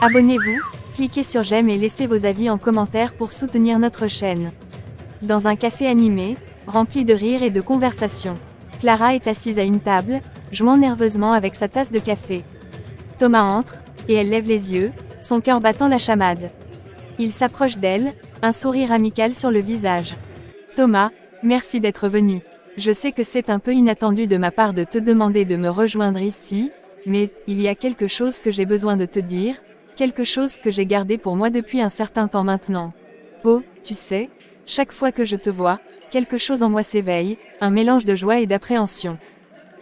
Abonnez-vous, cliquez sur j'aime et laissez vos avis en commentaire pour soutenir notre chaîne. Dans un café animé, rempli de rires et de conversations, Clara est assise à une table, jouant nerveusement avec sa tasse de café. Thomas entre, et elle lève les yeux, son cœur battant la chamade. Il s'approche d'elle, un sourire amical sur le visage. Thomas, merci d'être venu. Je sais que c'est un peu inattendu de ma part de te demander de me rejoindre ici, mais il y a quelque chose que j'ai besoin de te dire, quelque chose que j'ai gardé pour moi depuis un certain temps maintenant. Oh, tu sais, chaque fois que je te vois, quelque chose en moi s'éveille, un mélange de joie et d'appréhension.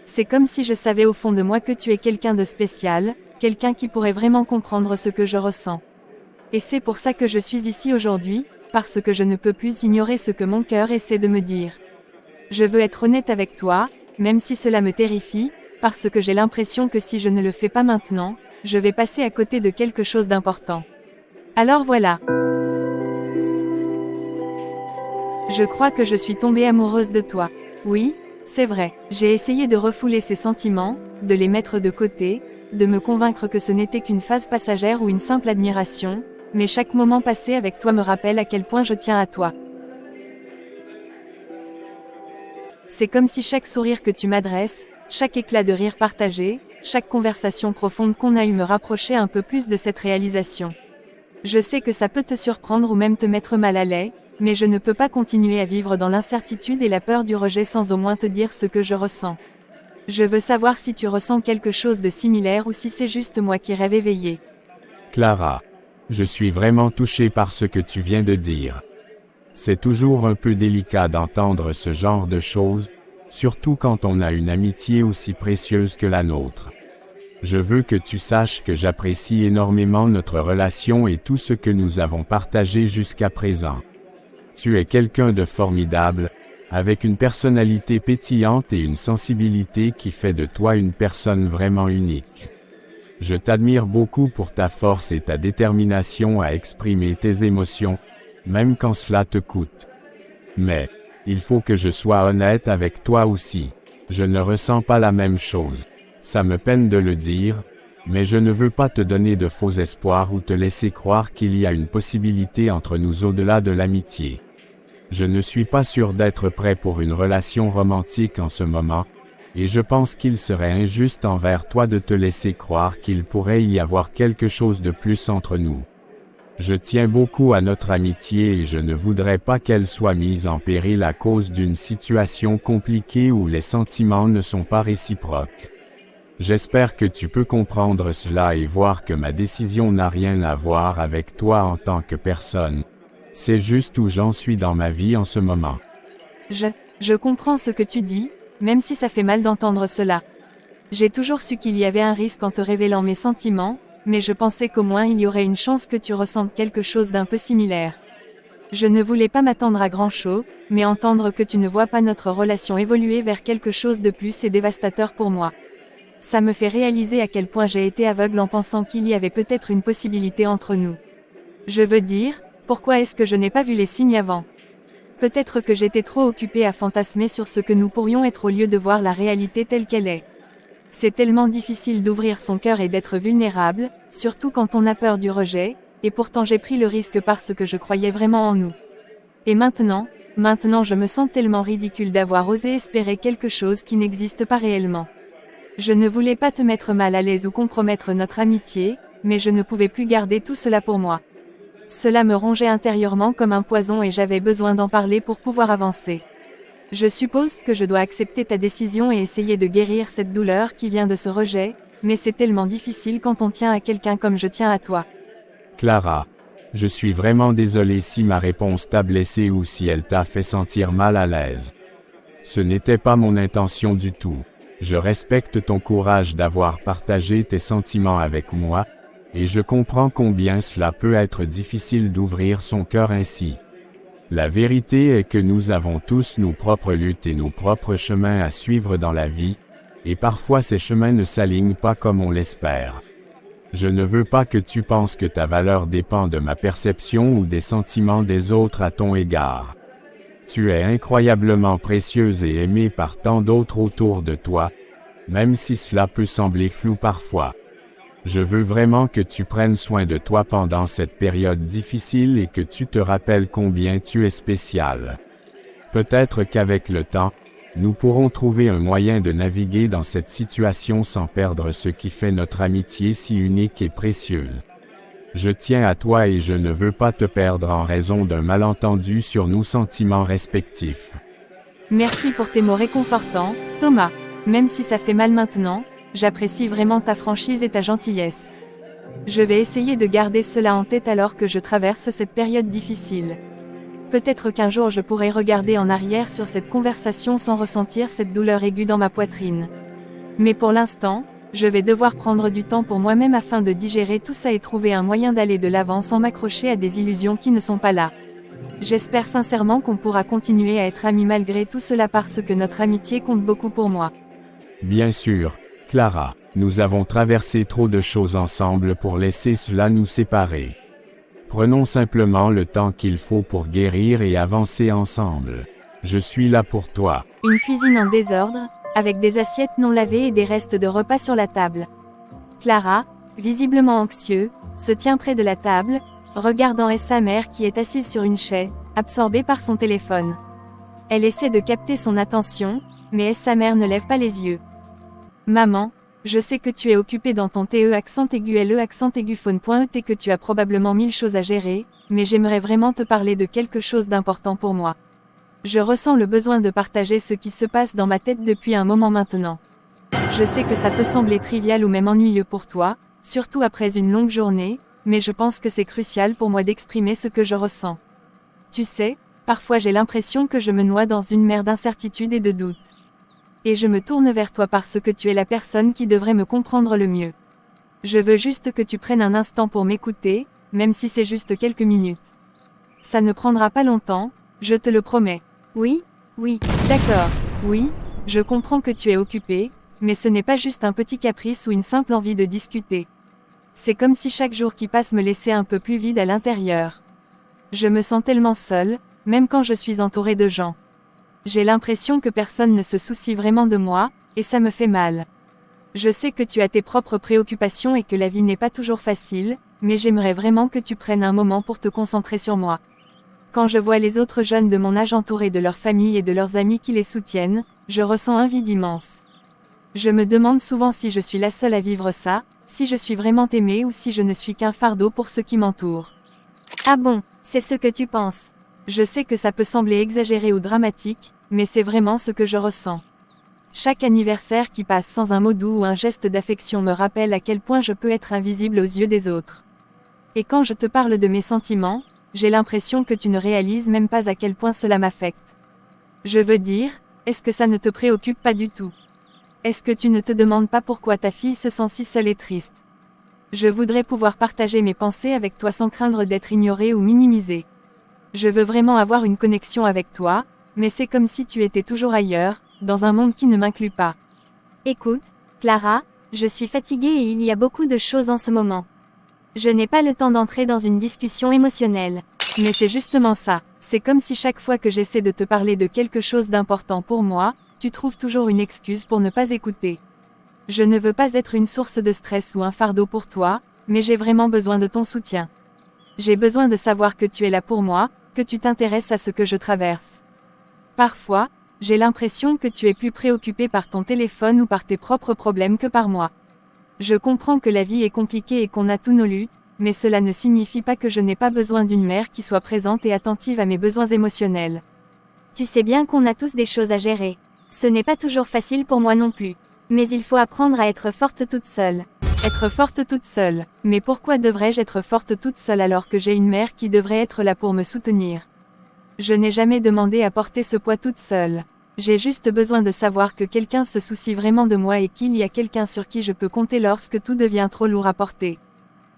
C'est comme si je savais au fond de moi que tu es quelqu'un de spécial, quelqu'un qui pourrait vraiment comprendre ce que je ressens. Et c'est pour ça que je suis ici aujourd'hui, parce que je ne peux plus ignorer ce que mon cœur essaie de me dire. Je veux être honnête avec toi, même si cela me terrifie, parce que j'ai l'impression que si je ne le fais pas maintenant, je vais passer à côté de quelque chose d'important. Alors voilà. Je crois que je suis tombée amoureuse de toi. Oui, c'est vrai. J'ai essayé de refouler ces sentiments, de les mettre de côté, de me convaincre que ce n'était qu'une phase passagère ou une simple admiration, mais chaque moment passé avec toi me rappelle à quel point je tiens à toi. C'est comme si chaque sourire que tu m'adresses, chaque éclat de rire partagé, chaque conversation profonde qu'on a eue me rapprochait un peu plus de cette réalisation. Je sais que ça peut te surprendre ou même te mettre mal à l'aise, mais je ne peux pas continuer à vivre dans l'incertitude et la peur du rejet sans au moins te dire ce que je ressens. Je veux savoir si tu ressens quelque chose de similaire ou si c'est juste moi qui rêve éveillé. Clara, je suis vraiment touché par ce que tu viens de dire. C'est toujours un peu délicat d'entendre ce genre de choses, surtout quand on a une amitié aussi précieuse que la nôtre. Je veux que tu saches que j'apprécie énormément notre relation et tout ce que nous avons partagé jusqu'à présent. Tu es quelqu'un de formidable, avec une personnalité pétillante et une sensibilité qui fait de toi une personne vraiment unique. Je t'admire beaucoup pour ta force et ta détermination à exprimer tes émotions, même quand cela te coûte. Mais, il faut que je sois honnête avec toi aussi. Je ne ressens pas la même chose. Ça me peine de le dire, mais je ne veux pas te donner de faux espoirs ou te laisser croire qu'il y a une possibilité entre nous au-delà de l'amitié. Je ne suis pas sûr d'être prêt pour une relation romantique en ce moment, et je pense qu'il serait injuste envers toi de te laisser croire qu'il pourrait y avoir quelque chose de plus entre nous. Je tiens beaucoup à notre amitié et je ne voudrais pas qu'elle soit mise en péril à cause d'une situation compliquée où les sentiments ne sont pas réciproques. J'espère que tu peux comprendre cela et voir que ma décision n'a rien à voir avec toi en tant que personne. C'est juste où j'en suis dans ma vie en ce moment. Je comprends ce que tu dis, même si ça fait mal d'entendre cela. J'ai toujours su qu'il y avait un risque en te révélant mes sentiments, mais je pensais qu'au moins il y aurait une chance que tu ressentes quelque chose d'un peu similaire. Je ne voulais pas m'attendre à grand-chose, mais entendre que tu ne vois pas notre relation évoluer vers quelque chose de plus est dévastateur pour moi. Ça me fait réaliser à quel point j'ai été aveugle en pensant qu'il y avait peut-être une possibilité entre nous. Je veux dire, pourquoi est-ce que je n'ai pas vu les signes avant ? Peut-être que j'étais trop occupée à fantasmer sur ce que nous pourrions être au lieu de voir la réalité telle qu'elle est. C'est tellement difficile d'ouvrir son cœur et d'être vulnérable, surtout quand on a peur du rejet, et pourtant j'ai pris le risque parce que je croyais vraiment en nous. Et maintenant je me sens tellement ridicule d'avoir osé espérer quelque chose qui n'existe pas réellement. Je ne voulais pas te mettre mal à l'aise ou compromettre notre amitié, mais je ne pouvais plus garder tout cela pour moi. Cela me rongeait intérieurement comme un poison et j'avais besoin d'en parler pour pouvoir avancer. Je suppose que je dois accepter ta décision et essayer de guérir cette douleur qui vient de ce rejet, mais c'est tellement difficile quand on tient à quelqu'un comme je tiens à toi. Clara, je suis vraiment désolé si ma réponse t'a blessé ou si elle t'a fait sentir mal à l'aise. Ce n'était pas mon intention du tout. Je respecte ton courage d'avoir partagé tes sentiments avec moi, et je comprends combien cela peut être difficile d'ouvrir son cœur ainsi. La vérité est que nous avons tous nos propres luttes et nos propres chemins à suivre dans la vie, et parfois ces chemins ne s'alignent pas comme on l'espère. Je ne veux pas que tu penses que ta valeur dépend de ma perception ou des sentiments des autres à ton égard. Tu es incroyablement précieuse et aimée par tant d'autres autour de toi, même si cela peut sembler flou parfois. Je veux vraiment que tu prennes soin de toi pendant cette période difficile et que tu te rappelles combien tu es spécial. Peut-être qu'avec le temps, nous pourrons trouver un moyen de naviguer dans cette situation sans perdre ce qui fait notre amitié si unique et précieuse. Je tiens à toi et je ne veux pas te perdre en raison d'un malentendu sur nos sentiments respectifs. Merci pour tes mots réconfortants, Thomas. Même si ça fait mal maintenant, j'apprécie vraiment ta franchise et ta gentillesse. Je vais essayer de garder cela en tête alors que je traverse cette période difficile. Peut-être qu'un jour je pourrai regarder en arrière sur cette conversation sans ressentir cette douleur aiguë dans ma poitrine. Mais pour l'instant, je vais devoir prendre du temps pour moi-même afin de digérer tout ça et trouver un moyen d'aller de l'avant sans m'accrocher à des illusions qui ne sont pas là. J'espère sincèrement qu'on pourra continuer à être amis malgré tout cela parce que notre amitié compte beaucoup pour moi. Bien sûr, Clara, nous avons traversé trop de choses ensemble pour laisser cela nous séparer. Prenons simplement le temps qu'il faut pour guérir et avancer ensemble. Je suis là pour toi. Une cuisine en désordre, avec des assiettes non lavées et des restes de repas sur la table. Clara, visiblement anxieux, se tient près de la table, regardant sa mère qui est assise sur une chaise, absorbée par son téléphone. Elle essaie de capter son attention, mais sa mère ne lève pas les yeux. Maman, je sais que tu es occupée dans ton TE accent aigu LE accent aigu phone.et et que tu as probablement 1000 choses à gérer, mais j'aimerais vraiment te parler de quelque chose d'important pour moi. Je ressens le besoin de partager ce qui se passe dans ma tête depuis un moment maintenant. Je sais que ça peut sembler trivial ou même ennuyeux pour toi, surtout après une longue journée, mais je pense que c'est crucial pour moi d'exprimer ce que je ressens. Tu sais, parfois j'ai l'impression que je me noie dans une mer d'incertitude et de doute. Et je me tourne vers toi parce que tu es la personne qui devrait me comprendre le mieux. Je veux juste que tu prennes un instant pour m'écouter, même si c'est juste quelques minutes. Ça ne prendra pas longtemps, je te le promets. Oui, d'accord, oui, je comprends que tu es occupé, mais ce n'est pas juste un petit caprice ou une simple envie de discuter. C'est comme si chaque jour qui passe me laissait un peu plus vide à l'intérieur. Je me sens tellement seule, même quand je suis entourée de gens. J'ai l'impression que personne ne se soucie vraiment de moi, et ça me fait mal. Je sais que tu as tes propres préoccupations et que la vie n'est pas toujours facile, mais j'aimerais vraiment que tu prennes un moment pour te concentrer sur moi. Quand je vois les autres jeunes de mon âge entourés de leur famille et de leurs amis qui les soutiennent, je ressens un vide immense. Je me demande souvent si je suis la seule à vivre ça, si je suis vraiment aimée ou si je ne suis qu'un fardeau pour ceux qui m'entourent. Ah bon, c'est ce que tu penses. Je sais que ça peut sembler exagéré ou dramatique, mais c'est vraiment ce que je ressens. Chaque anniversaire qui passe sans un mot doux ou un geste d'affection me rappelle à quel point je peux être invisible aux yeux des autres. Et quand je te parle de mes sentiments, j'ai l'impression que tu ne réalises même pas à quel point cela m'affecte. Je veux dire, est-ce que ça ne te préoccupe pas du tout? Est-ce que tu ne te demandes pas pourquoi ta fille se sent si seule et triste? Je voudrais pouvoir partager mes pensées avec toi sans craindre d'être ignorée ou minimisée. Je veux vraiment avoir une connexion avec toi, mais c'est comme si tu étais toujours ailleurs, dans un monde qui ne m'inclut pas. Écoute, Clara, je suis fatiguée et il y a beaucoup de choses en ce moment. Je n'ai pas le temps d'entrer dans une discussion émotionnelle. Mais c'est justement ça, c'est comme si chaque fois que j'essaie de te parler de quelque chose d'important pour moi, tu trouves toujours une excuse pour ne pas écouter. Je ne veux pas être une source de stress ou un fardeau pour toi, mais j'ai vraiment besoin de ton soutien. J'ai besoin de savoir que tu es là pour moi, que tu t'intéresses à ce que je traverse. Parfois, j'ai l'impression que tu es plus préoccupé par ton téléphone ou par tes propres problèmes que par moi. Je comprends que la vie est compliquée et qu'on a tous nos luttes, mais cela ne signifie pas que je n'ai pas besoin d'une mère qui soit présente et attentive à mes besoins émotionnels. Tu sais bien qu'on a tous des choses à gérer. Ce n'est pas toujours facile pour moi non plus. Mais il faut apprendre à être forte toute seule. Être forte toute seule. Mais pourquoi devrais-je être forte toute seule alors que j'ai une mère qui devrait être là pour me soutenir? Je n'ai jamais demandé à porter ce poids toute seule. J'ai juste besoin de savoir que quelqu'un se soucie vraiment de moi et qu'il y a quelqu'un sur qui je peux compter lorsque tout devient trop lourd à porter.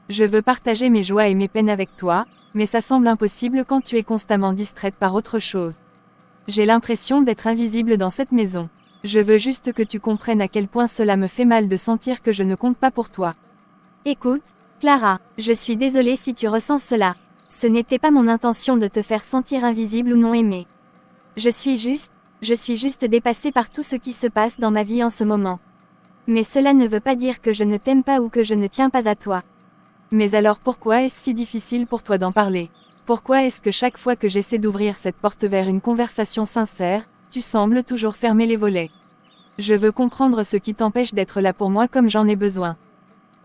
Je veux partager mes joies et mes peines avec toi, mais ça semble impossible quand tu es constamment distraite par autre chose. J'ai l'impression d'être invisible dans cette maison. Je veux juste que tu comprennes à quel point cela me fait mal de sentir que je ne compte pas pour toi. Écoute, Clara, je suis désolée si tu ressens cela. Ce n'était pas mon intention de te faire sentir invisible ou non aimée. Je suis juste dépassée par tout ce qui se passe dans ma vie en ce moment. Mais cela ne veut pas dire que je ne t'aime pas ou que je ne tiens pas à toi. Mais alors pourquoi est-ce si difficile pour toi d'en parler? Pourquoi est-ce que chaque fois que j'essaie d'ouvrir cette porte vers une conversation sincère, tu sembles toujours fermer les volets? Je veux comprendre ce qui t'empêche d'être là pour moi comme j'en ai besoin.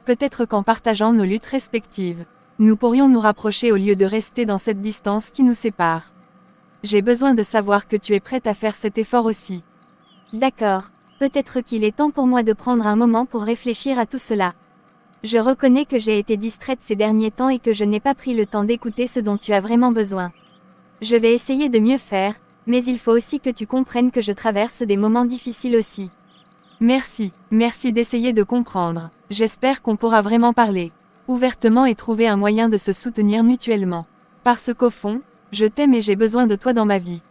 Peut-être qu'en partageant nos luttes respectives, nous pourrions nous rapprocher au lieu de rester dans cette distance qui nous sépare. J'ai besoin de savoir que tu es prête à faire cet effort aussi. D'accord. Peut-être qu'il est temps pour moi de prendre un moment pour réfléchir à tout cela. Je reconnais que j'ai été distraite ces derniers temps et que je n'ai pas pris le temps d'écouter ce dont tu as vraiment besoin. Je vais essayer de mieux faire, mais il faut aussi que tu comprennes que je traverse des moments difficiles aussi. Merci d'essayer de comprendre. J'espère qu'on pourra vraiment parler ouvertement et trouver un moyen de se soutenir mutuellement. Parce qu'au fond, je t'aime et j'ai besoin de toi dans ma vie.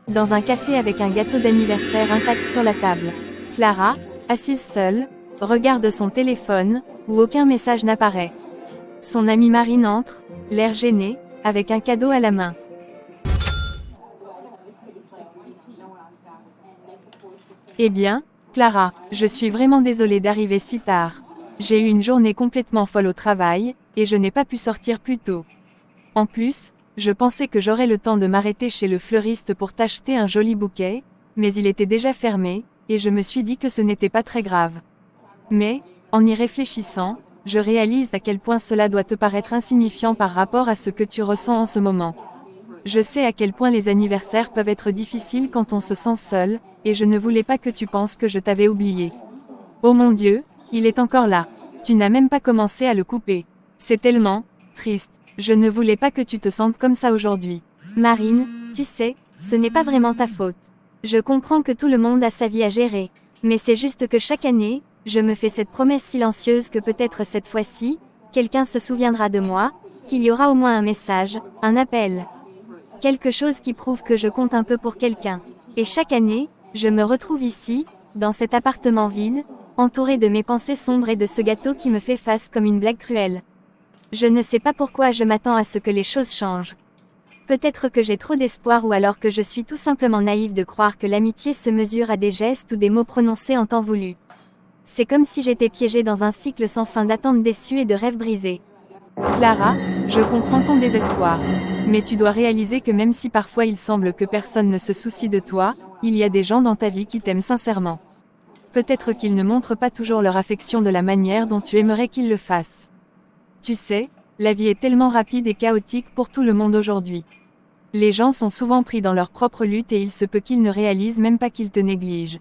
Dans un café avec un gâteau d'anniversaire intact sur la table. Clara, assise seule, regarde son téléphone, où aucun message n'apparaît. Son amie Marine entre, l'air gêné, avec un cadeau à la main. Eh bien, Clara, je suis vraiment désolée d'arriver si tard. J'ai eu une journée complètement folle au travail, et je n'ai pas pu sortir plus tôt. En plus, je pensais que j'aurais le temps de m'arrêter chez le fleuriste pour t'acheter un joli bouquet, mais il était déjà fermé, et je me suis dit que ce n'était pas très grave. Mais, en y réfléchissant, je réalise à quel point cela doit te paraître insignifiant par rapport à ce que tu ressens en ce moment. Je sais à quel point les anniversaires peuvent être difficiles quand on se sent seul, et je ne voulais pas que tu penses que je t'avais oublié. Oh mon Dieu, il est encore là. Tu n'as même pas commencé à le couper. C'est tellement triste. Je ne voulais pas que tu te sentes comme ça aujourd'hui. Marine, tu sais, ce n'est pas vraiment ta faute. Je comprends que tout le monde a sa vie à gérer. Mais c'est juste que chaque année, je me fais cette promesse silencieuse que peut-être cette fois-ci, quelqu'un se souviendra de moi, qu'il y aura au moins un message, un appel. Quelque chose qui prouve que je compte un peu pour quelqu'un. Et chaque année, je me retrouve ici, dans cet appartement vide, entourée de mes pensées sombres et de ce gâteau qui me fait face comme une blague cruelle. Je ne sais pas pourquoi je m'attends à ce que les choses changent. Peut-être que j'ai trop d'espoir ou alors que je suis tout simplement naïve de croire que l'amitié se mesure à des gestes ou des mots prononcés en temps voulu. C'est comme si j'étais piégée dans un cycle sans fin d'attentes déçues et de rêves brisés. Clara, je comprends ton désespoir. Mais tu dois réaliser que même si parfois il semble que personne ne se soucie de toi, il y a des gens dans ta vie qui t'aiment sincèrement. Peut-être qu'ils ne montrent pas toujours leur affection de la manière dont tu aimerais qu'ils le fassent. Tu sais, la vie est tellement rapide et chaotique pour tout le monde aujourd'hui. Les gens sont souvent pris dans leur propre lutte et il se peut qu'ils ne réalisent même pas qu'ils te négligent.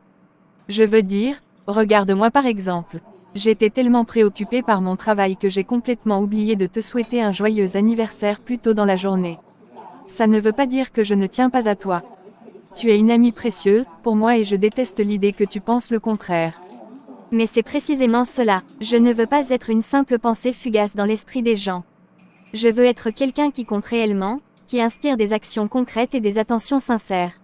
Je veux dire, regarde-moi par exemple. J'étais tellement préoccupée par mon travail que j'ai complètement oublié de te souhaiter un joyeux anniversaire plus tôt dans la journée. Ça ne veut pas dire que je ne tiens pas à toi. Tu es une amie précieuse, pour moi et je déteste l'idée que tu penses le contraire. Mais c'est précisément cela, je ne veux pas être une simple pensée fugace dans l'esprit des gens. Je veux être quelqu'un qui compte réellement, qui inspire des actions concrètes et des attentions sincères.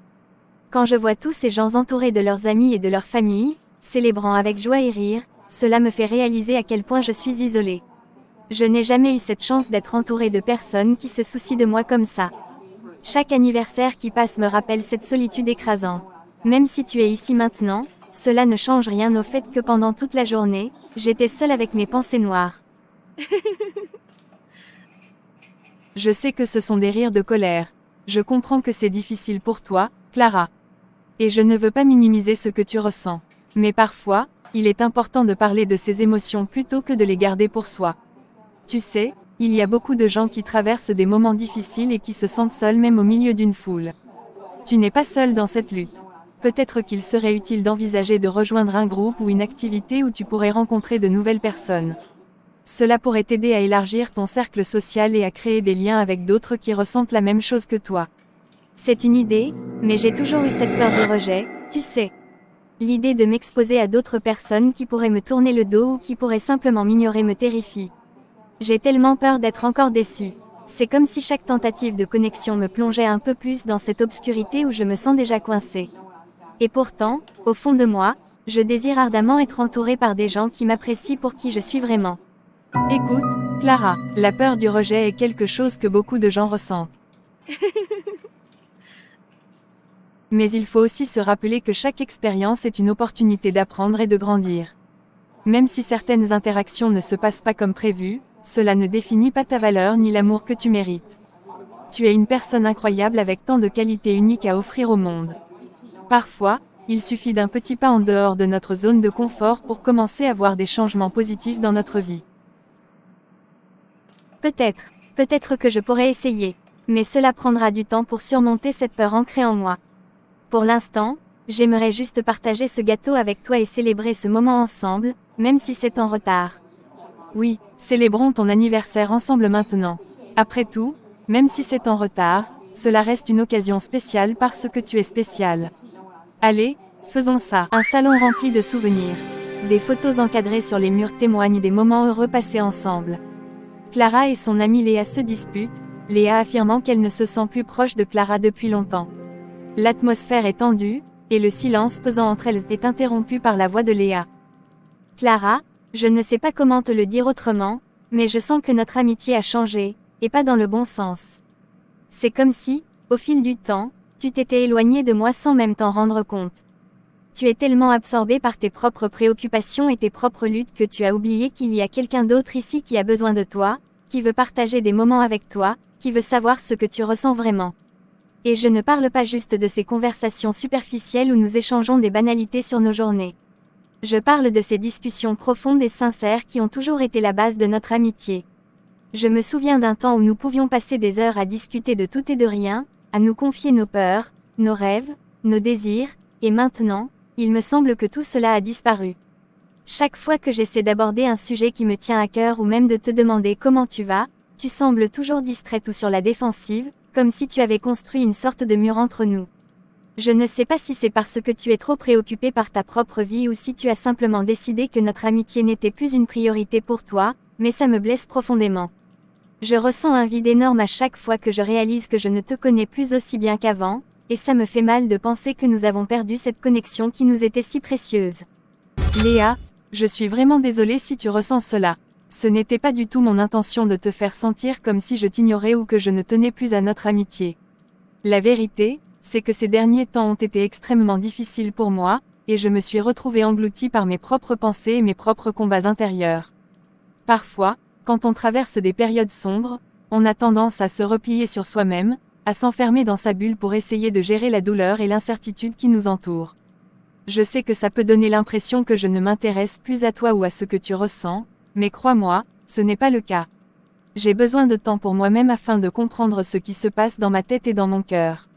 Quand je vois tous ces gens entourés de leurs amis et de leur famille, célébrant avec joie et rire, cela me fait réaliser à quel point je suis isolée. Je n'ai jamais eu cette chance d'être entourée de personnes qui se soucient de moi comme ça. Chaque anniversaire qui passe me rappelle cette solitude écrasante. Même si tu es ici maintenant, cela ne change rien au fait que pendant toute la journée, j'étais seule avec mes pensées noires. Je sais que ce sont des rires de colère. Je comprends que c'est difficile pour toi, Clara. Et je ne veux pas minimiser ce que tu ressens. Mais parfois, il est important de parler de ces émotions plutôt que de les garder pour soi. Tu sais, il y a beaucoup de gens qui traversent des moments difficiles et qui se sentent seuls même au milieu d'une foule. Tu n'es pas seul dans cette lutte. Peut-être qu'il serait utile d'envisager de rejoindre un groupe ou une activité où tu pourrais rencontrer de nouvelles personnes. Cela pourrait t'aider à élargir ton cercle social et à créer des liens avec d'autres qui ressentent la même chose que toi. C'est une idée, mais j'ai toujours eu cette peur du rejet, tu sais. L'idée de m'exposer à d'autres personnes qui pourraient me tourner le dos ou qui pourraient simplement m'ignorer me terrifie. J'ai tellement peur d'être encore déçue. C'est comme si chaque tentative de connexion me plongeait un peu plus dans cette obscurité où je me sens déjà coincée. Et pourtant, au fond de moi, je désire ardemment être entourée par des gens qui m'apprécient pour qui je suis vraiment. Écoute, Clara, la peur du rejet est quelque chose que beaucoup de gens ressentent. Mais il faut aussi se rappeler que chaque expérience est une opportunité d'apprendre et de grandir. Même si certaines interactions ne se passent pas comme prévu, cela ne définit pas ta valeur ni l'amour que tu mérites. Tu es une personne incroyable avec tant de qualités uniques à offrir au monde. Parfois, il suffit d'un petit pas en dehors de notre zone de confort pour commencer à voir des changements positifs dans notre vie. Peut-être que je pourrais essayer. Mais cela prendra du temps pour surmonter cette peur ancrée en moi. Pour l'instant, j'aimerais juste partager ce gâteau avec toi et célébrer ce moment ensemble, même si c'est en retard. Oui, célébrons ton anniversaire ensemble maintenant. Après tout, même si c'est en retard, cela reste une occasion spéciale parce que tu es spécial. Allez, faisons ça. Un salon rempli de souvenirs. Des photos encadrées sur les murs témoignent des moments heureux passés ensemble. Clara et son amie Léa se disputent, Léa affirmant qu'elle ne se sent plus proche de Clara depuis longtemps. L'atmosphère est tendue, et le silence pesant entre elles est interrompu par la voix de Léa. Clara, je ne sais pas comment te le dire autrement, mais je sens que notre amitié a changé, et pas dans le bon sens. C'est comme si, au fil du temps, tu t'étais éloignée de moi sans même t'en rendre compte. Tu es tellement absorbée par tes propres préoccupations et tes propres luttes que tu as oublié qu'il y a quelqu'un d'autre ici qui a besoin de toi, qui veut partager des moments avec toi, qui veut savoir ce que tu ressens vraiment. Et je ne parle pas juste de ces conversations superficielles où nous échangeons des banalités sur nos journées. Je parle de ces discussions profondes et sincères qui ont toujours été la base de notre amitié. Je me souviens d'un temps où nous pouvions passer des heures à discuter de tout et de rien, à nous confier nos peurs, nos rêves, nos désirs, et maintenant, il me semble que tout cela a disparu. Chaque fois que j'essaie d'aborder un sujet qui me tient à cœur ou même de te demander comment tu vas, tu sembles toujours distraite ou sur la défensive, comme si tu avais construit une sorte de mur entre nous. Je ne sais pas si c'est parce que tu es trop préoccupée par ta propre vie ou si tu as simplement décidé que notre amitié n'était plus une priorité pour toi, mais ça me blesse profondément. Je ressens un vide énorme à chaque fois que je réalise que je ne te connais plus aussi bien qu'avant, et ça me fait mal de penser que nous avons perdu cette connexion qui nous était si précieuse. Léa, je suis vraiment désolée si tu ressens cela. Ce n'était pas du tout mon intention de te faire sentir comme si je t'ignorais ou que je ne tenais plus à notre amitié. La vérité, c'est que ces derniers temps ont été extrêmement difficiles pour moi, et je me suis retrouvée engloutie par mes propres pensées et mes propres combats intérieurs. Parfois, quand on traverse des périodes sombres, on a tendance à se replier sur soi-même, à s'enfermer dans sa bulle pour essayer de gérer la douleur et l'incertitude qui nous entourent. Je sais que ça peut donner l'impression que je ne m'intéresse plus à toi ou à ce que tu ressens, mais crois-moi, ce n'est pas le cas. J'ai besoin de temps pour moi-même afin de comprendre ce qui se passe dans ma tête et dans mon cœur.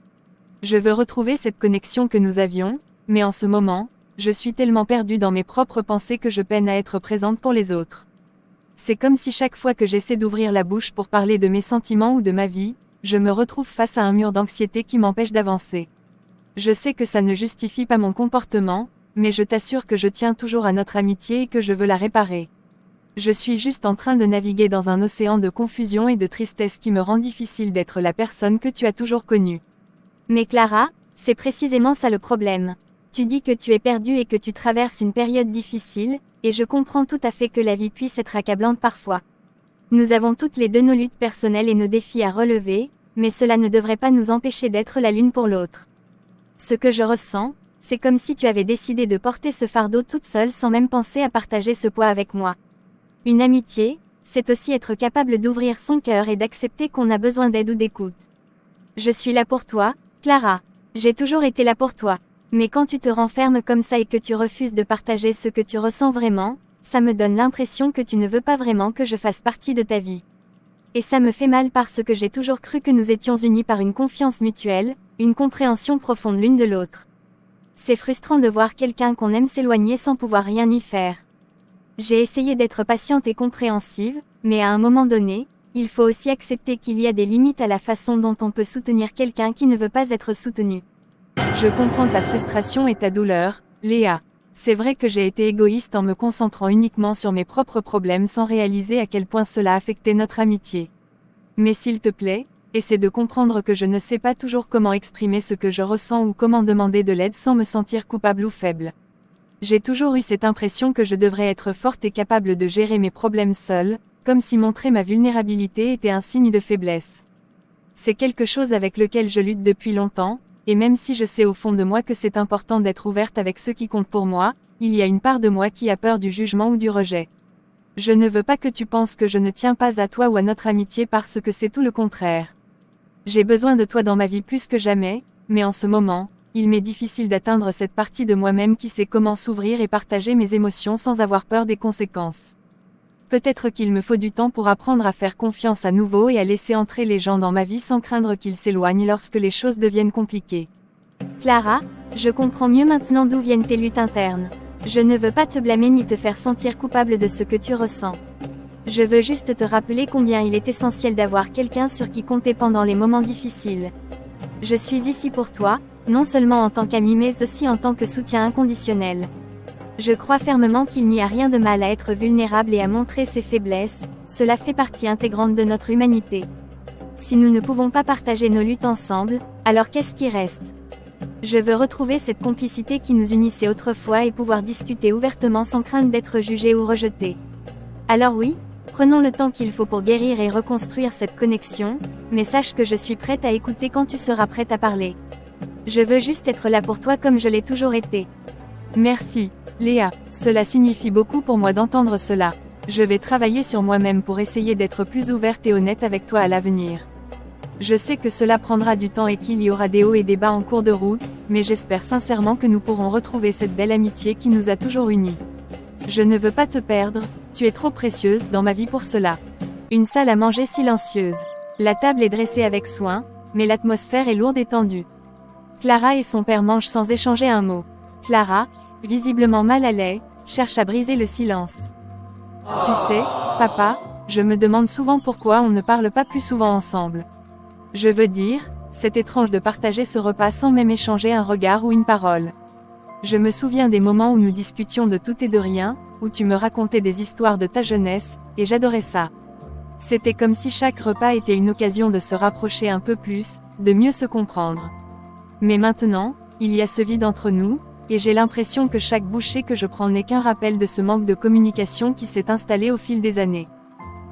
Je veux retrouver cette connexion que nous avions, mais en ce moment, je suis tellement perdue dans mes propres pensées que je peine à être présente pour les autres. C'est comme si chaque fois que j'essaie d'ouvrir la bouche pour parler de mes sentiments ou de ma vie, je me retrouve face à un mur d'anxiété qui m'empêche d'avancer. Je sais que ça ne justifie pas mon comportement, mais je t'assure que je tiens toujours à notre amitié et que je veux la réparer. Je suis juste en train de naviguer dans un océan de confusion et de tristesse qui me rend difficile d'être la personne que tu as toujours connue. Mais Clara, c'est précisément ça le problème. Tu dis que tu es perdue et que tu traverses une période difficile, et je comprends tout à fait que la vie puisse être accablante parfois. Nous avons toutes les deux nos luttes personnelles et nos défis à relever, mais cela ne devrait pas nous empêcher d'être la l'une pour l'autre. Ce que je ressens, c'est comme si tu avais décidé de porter ce fardeau toute seule sans même penser à partager ce poids avec moi. Une amitié, c'est aussi être capable d'ouvrir son cœur et d'accepter qu'on a besoin d'aide ou d'écoute. Je suis là pour toi, Clara. J'ai toujours été là pour toi. Mais quand tu te renfermes comme ça et que tu refuses de partager ce que tu ressens vraiment, ça me donne l'impression que tu ne veux pas vraiment que je fasse partie de ta vie. Et ça me fait mal parce que j'ai toujours cru que nous étions unis par une confiance mutuelle, une compréhension profonde l'une de l'autre. C'est frustrant de voir quelqu'un qu'on aime s'éloigner sans pouvoir rien y faire. J'ai essayé d'être patiente et compréhensive, mais à un moment donné, il faut aussi accepter qu'il y a des limites à la façon dont on peut soutenir quelqu'un qui ne veut pas être soutenu. Je comprends ta frustration et ta douleur, Léa. C'est vrai que j'ai été égoïste en me concentrant uniquement sur mes propres problèmes sans réaliser à quel point cela affectait notre amitié. Mais s'il te plaît, essaie de comprendre que je ne sais pas toujours comment exprimer ce que je ressens ou comment demander de l'aide sans me sentir coupable ou faible. J'ai toujours eu cette impression que je devrais être forte et capable de gérer mes problèmes seule, comme si montrer ma vulnérabilité était un signe de faiblesse. C'est quelque chose avec lequel je lutte depuis longtemps, et même si je sais au fond de moi que c'est important d'être ouverte avec ceux qui comptent pour moi, il y a une part de moi qui a peur du jugement ou du rejet. Je ne veux pas que tu penses que je ne tiens pas à toi ou à notre amitié parce que c'est tout le contraire. J'ai besoin de toi dans ma vie plus que jamais, mais en ce moment, il m'est difficile d'atteindre cette partie de moi-même qui sait comment s'ouvrir et partager mes émotions sans avoir peur des conséquences. Peut-être qu'il me faut du temps pour apprendre à faire confiance à nouveau et à laisser entrer les gens dans ma vie sans craindre qu'ils s'éloignent lorsque les choses deviennent compliquées. Clara, je comprends mieux maintenant d'où viennent tes luttes internes. Je ne veux pas te blâmer ni te faire sentir coupable de ce que tu ressens. Je veux juste te rappeler combien il est essentiel d'avoir quelqu'un sur qui compter pendant les moments difficiles. Je suis ici pour toi, non seulement en tant qu'amie mais aussi en tant que soutien inconditionnel. Je crois fermement qu'il n'y a rien de mal à être vulnérable et à montrer ses faiblesses, cela fait partie intégrante de notre humanité. Si nous ne pouvons pas partager nos luttes ensemble, alors qu'est-ce qui reste ? Je veux retrouver cette complicité qui nous unissait autrefois et pouvoir discuter ouvertement sans crainte d'être jugé ou rejeté. Alors oui, prenons le temps qu'il faut pour guérir et reconstruire cette connexion, mais sache que je suis prête à écouter quand tu seras prête à parler. Je veux juste être là pour toi comme je l'ai toujours été. Merci, Léa, cela signifie beaucoup pour moi d'entendre cela. Je vais travailler sur moi-même pour essayer d'être plus ouverte et honnête avec toi à l'avenir. Je sais que cela prendra du temps et qu'il y aura des hauts et des bas en cours de route, mais j'espère sincèrement que nous pourrons retrouver cette belle amitié qui nous a toujours unis. Je ne veux pas te perdre, tu es trop précieuse dans ma vie pour cela. Une salle à manger silencieuse. La table est dressée avec soin, mais l'atmosphère est lourde et tendue. Clara et son père mangent sans échanger un mot. Clara, visiblement mal à l'aise, cherche à briser le silence. Tu sais, papa, je me demande souvent pourquoi on ne parle pas plus souvent ensemble. Je veux dire, c'est étrange de partager ce repas sans même échanger un regard ou une parole. Je me souviens des moments où nous discutions de tout et de rien, où tu me racontais des histoires de ta jeunesse, et j'adorais ça. C'était comme si chaque repas était une occasion de se rapprocher un peu plus, de mieux se comprendre. Mais maintenant, il y a ce vide entre nous, et j'ai l'impression que chaque bouchée que je prends n'est qu'un rappel de ce manque de communication qui s'est installé au fil des années.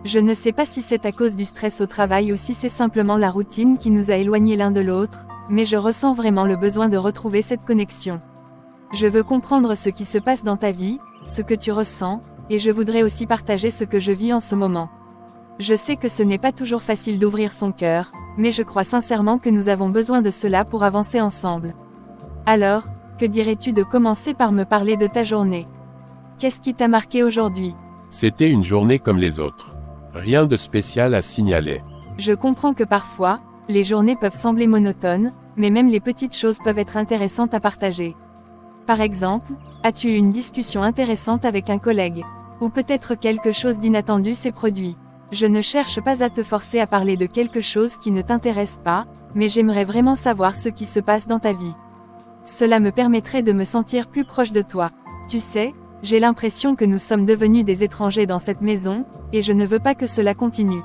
Je ne sais pas si c'est à cause du stress au travail ou si c'est simplement la routine qui nous a éloignés l'un de l'autre, mais je ressens vraiment le besoin de retrouver cette connexion. Je veux comprendre ce qui se passe dans ta vie, ce que tu ressens, et je voudrais aussi partager ce que je vis en ce moment. Je sais que ce n'est pas toujours facile d'ouvrir son cœur, mais je crois sincèrement que nous avons besoin de cela pour avancer ensemble. Alors, que dirais-tu de commencer par me parler de ta journée ? Qu'est-ce qui t'a marqué aujourd'hui ? C'était une journée comme les autres. Rien de spécial à signaler. Je comprends que parfois, les journées peuvent sembler monotones, mais même les petites choses peuvent être intéressantes à partager. Par exemple, as-tu eu une discussion intéressante avec un collègue ? Ou peut-être quelque chose d'inattendu s'est produit. Je ne cherche pas à te forcer à parler de quelque chose qui ne t'intéresse pas, mais j'aimerais vraiment savoir ce qui se passe dans ta vie. Cela me permettrait de me sentir plus proche de toi. Tu sais, j'ai l'impression que nous sommes devenus des étrangers dans cette maison, et je ne veux pas que cela continue.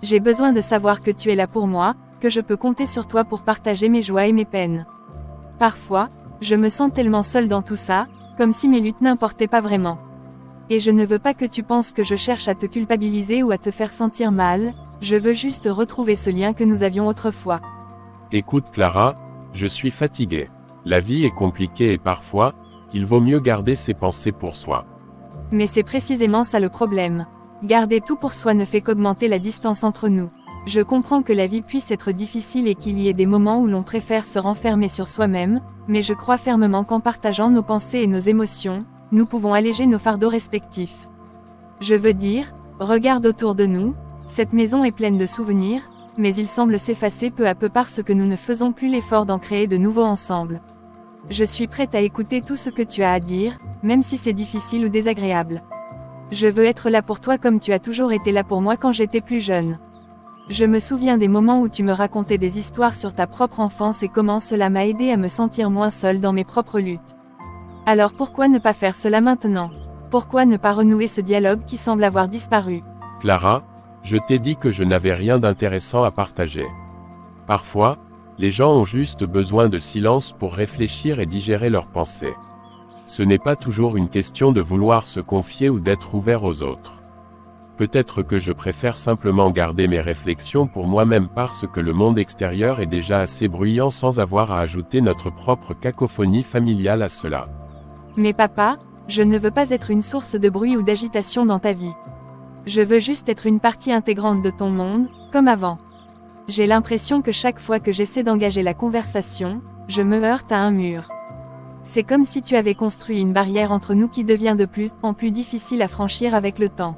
J'ai besoin de savoir que tu es là pour moi, que je peux compter sur toi pour partager mes joies et mes peines. Parfois, je me sens tellement seule dans tout ça, comme si mes luttes n'importaient pas vraiment. Et je ne veux pas que tu penses que je cherche à te culpabiliser ou à te faire sentir mal, je veux juste retrouver ce lien que nous avions autrefois. Écoute Clara, je suis fatigué. La vie est compliquée et parfois, il vaut mieux garder ses pensées pour soi. Mais c'est précisément ça le problème. Garder tout pour soi ne fait qu'augmenter la distance entre nous. Je comprends que la vie puisse être difficile et qu'il y ait des moments où l'on préfère se renfermer sur soi-même, mais je crois fermement qu'en partageant nos pensées et nos émotions, nous pouvons alléger nos fardeaux respectifs. Je veux dire, regarde autour de nous, cette maison est pleine de souvenirs, mais ils semblent s'effacer peu à peu parce que nous ne faisons plus l'effort d'en créer de nouveaux ensemble. Je suis prête à écouter tout ce que tu as à dire, même si c'est difficile ou désagréable. Je veux être là pour toi comme tu as toujours été là pour moi quand j'étais plus jeune. Je me souviens des moments où tu me racontais des histoires sur ta propre enfance et comment cela m'a aidé à me sentir moins seule dans mes propres luttes. Alors pourquoi ne pas faire cela maintenant ? Pourquoi ne pas renouer ce dialogue qui semble avoir disparu ? Clara, je t'ai dit que je n'avais rien d'intéressant à partager. Parfois, les gens ont juste besoin de silence pour réfléchir et digérer leurs pensées. Ce n'est pas toujours une question de vouloir se confier ou d'être ouvert aux autres. Peut-être que je préfère simplement garder mes réflexions pour moi-même parce que le monde extérieur est déjà assez bruyant sans avoir à ajouter notre propre cacophonie familiale à cela. Mais papa, je ne veux pas être une source de bruit ou d'agitation dans ta vie. Je veux juste être une partie intégrante de ton monde, comme avant. J'ai l'impression que chaque fois que j'essaie d'engager la conversation, je me heurte à un mur. C'est comme si tu avais construit une barrière entre nous qui devient de plus en plus difficile à franchir avec le temps.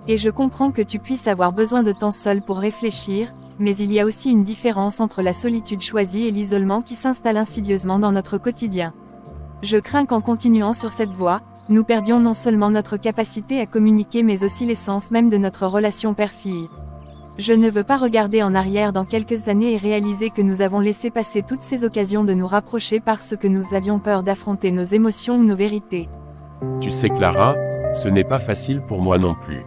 Et je comprends que tu puisses avoir besoin de temps seul pour réfléchir, mais il y a aussi une différence entre la solitude choisie et l'isolement qui s'installe insidieusement dans notre quotidien. Je crains qu'en continuant sur cette voie, nous perdions non seulement notre capacité à communiquer mais aussi l'essence même de notre relation père-fille. Je ne veux pas regarder en arrière dans quelques années et réaliser que nous avons laissé passer toutes ces occasions de nous rapprocher parce que nous avions peur d'affronter nos émotions ou nos vérités. Tu sais Clara, ce n'est pas facile pour moi non plus.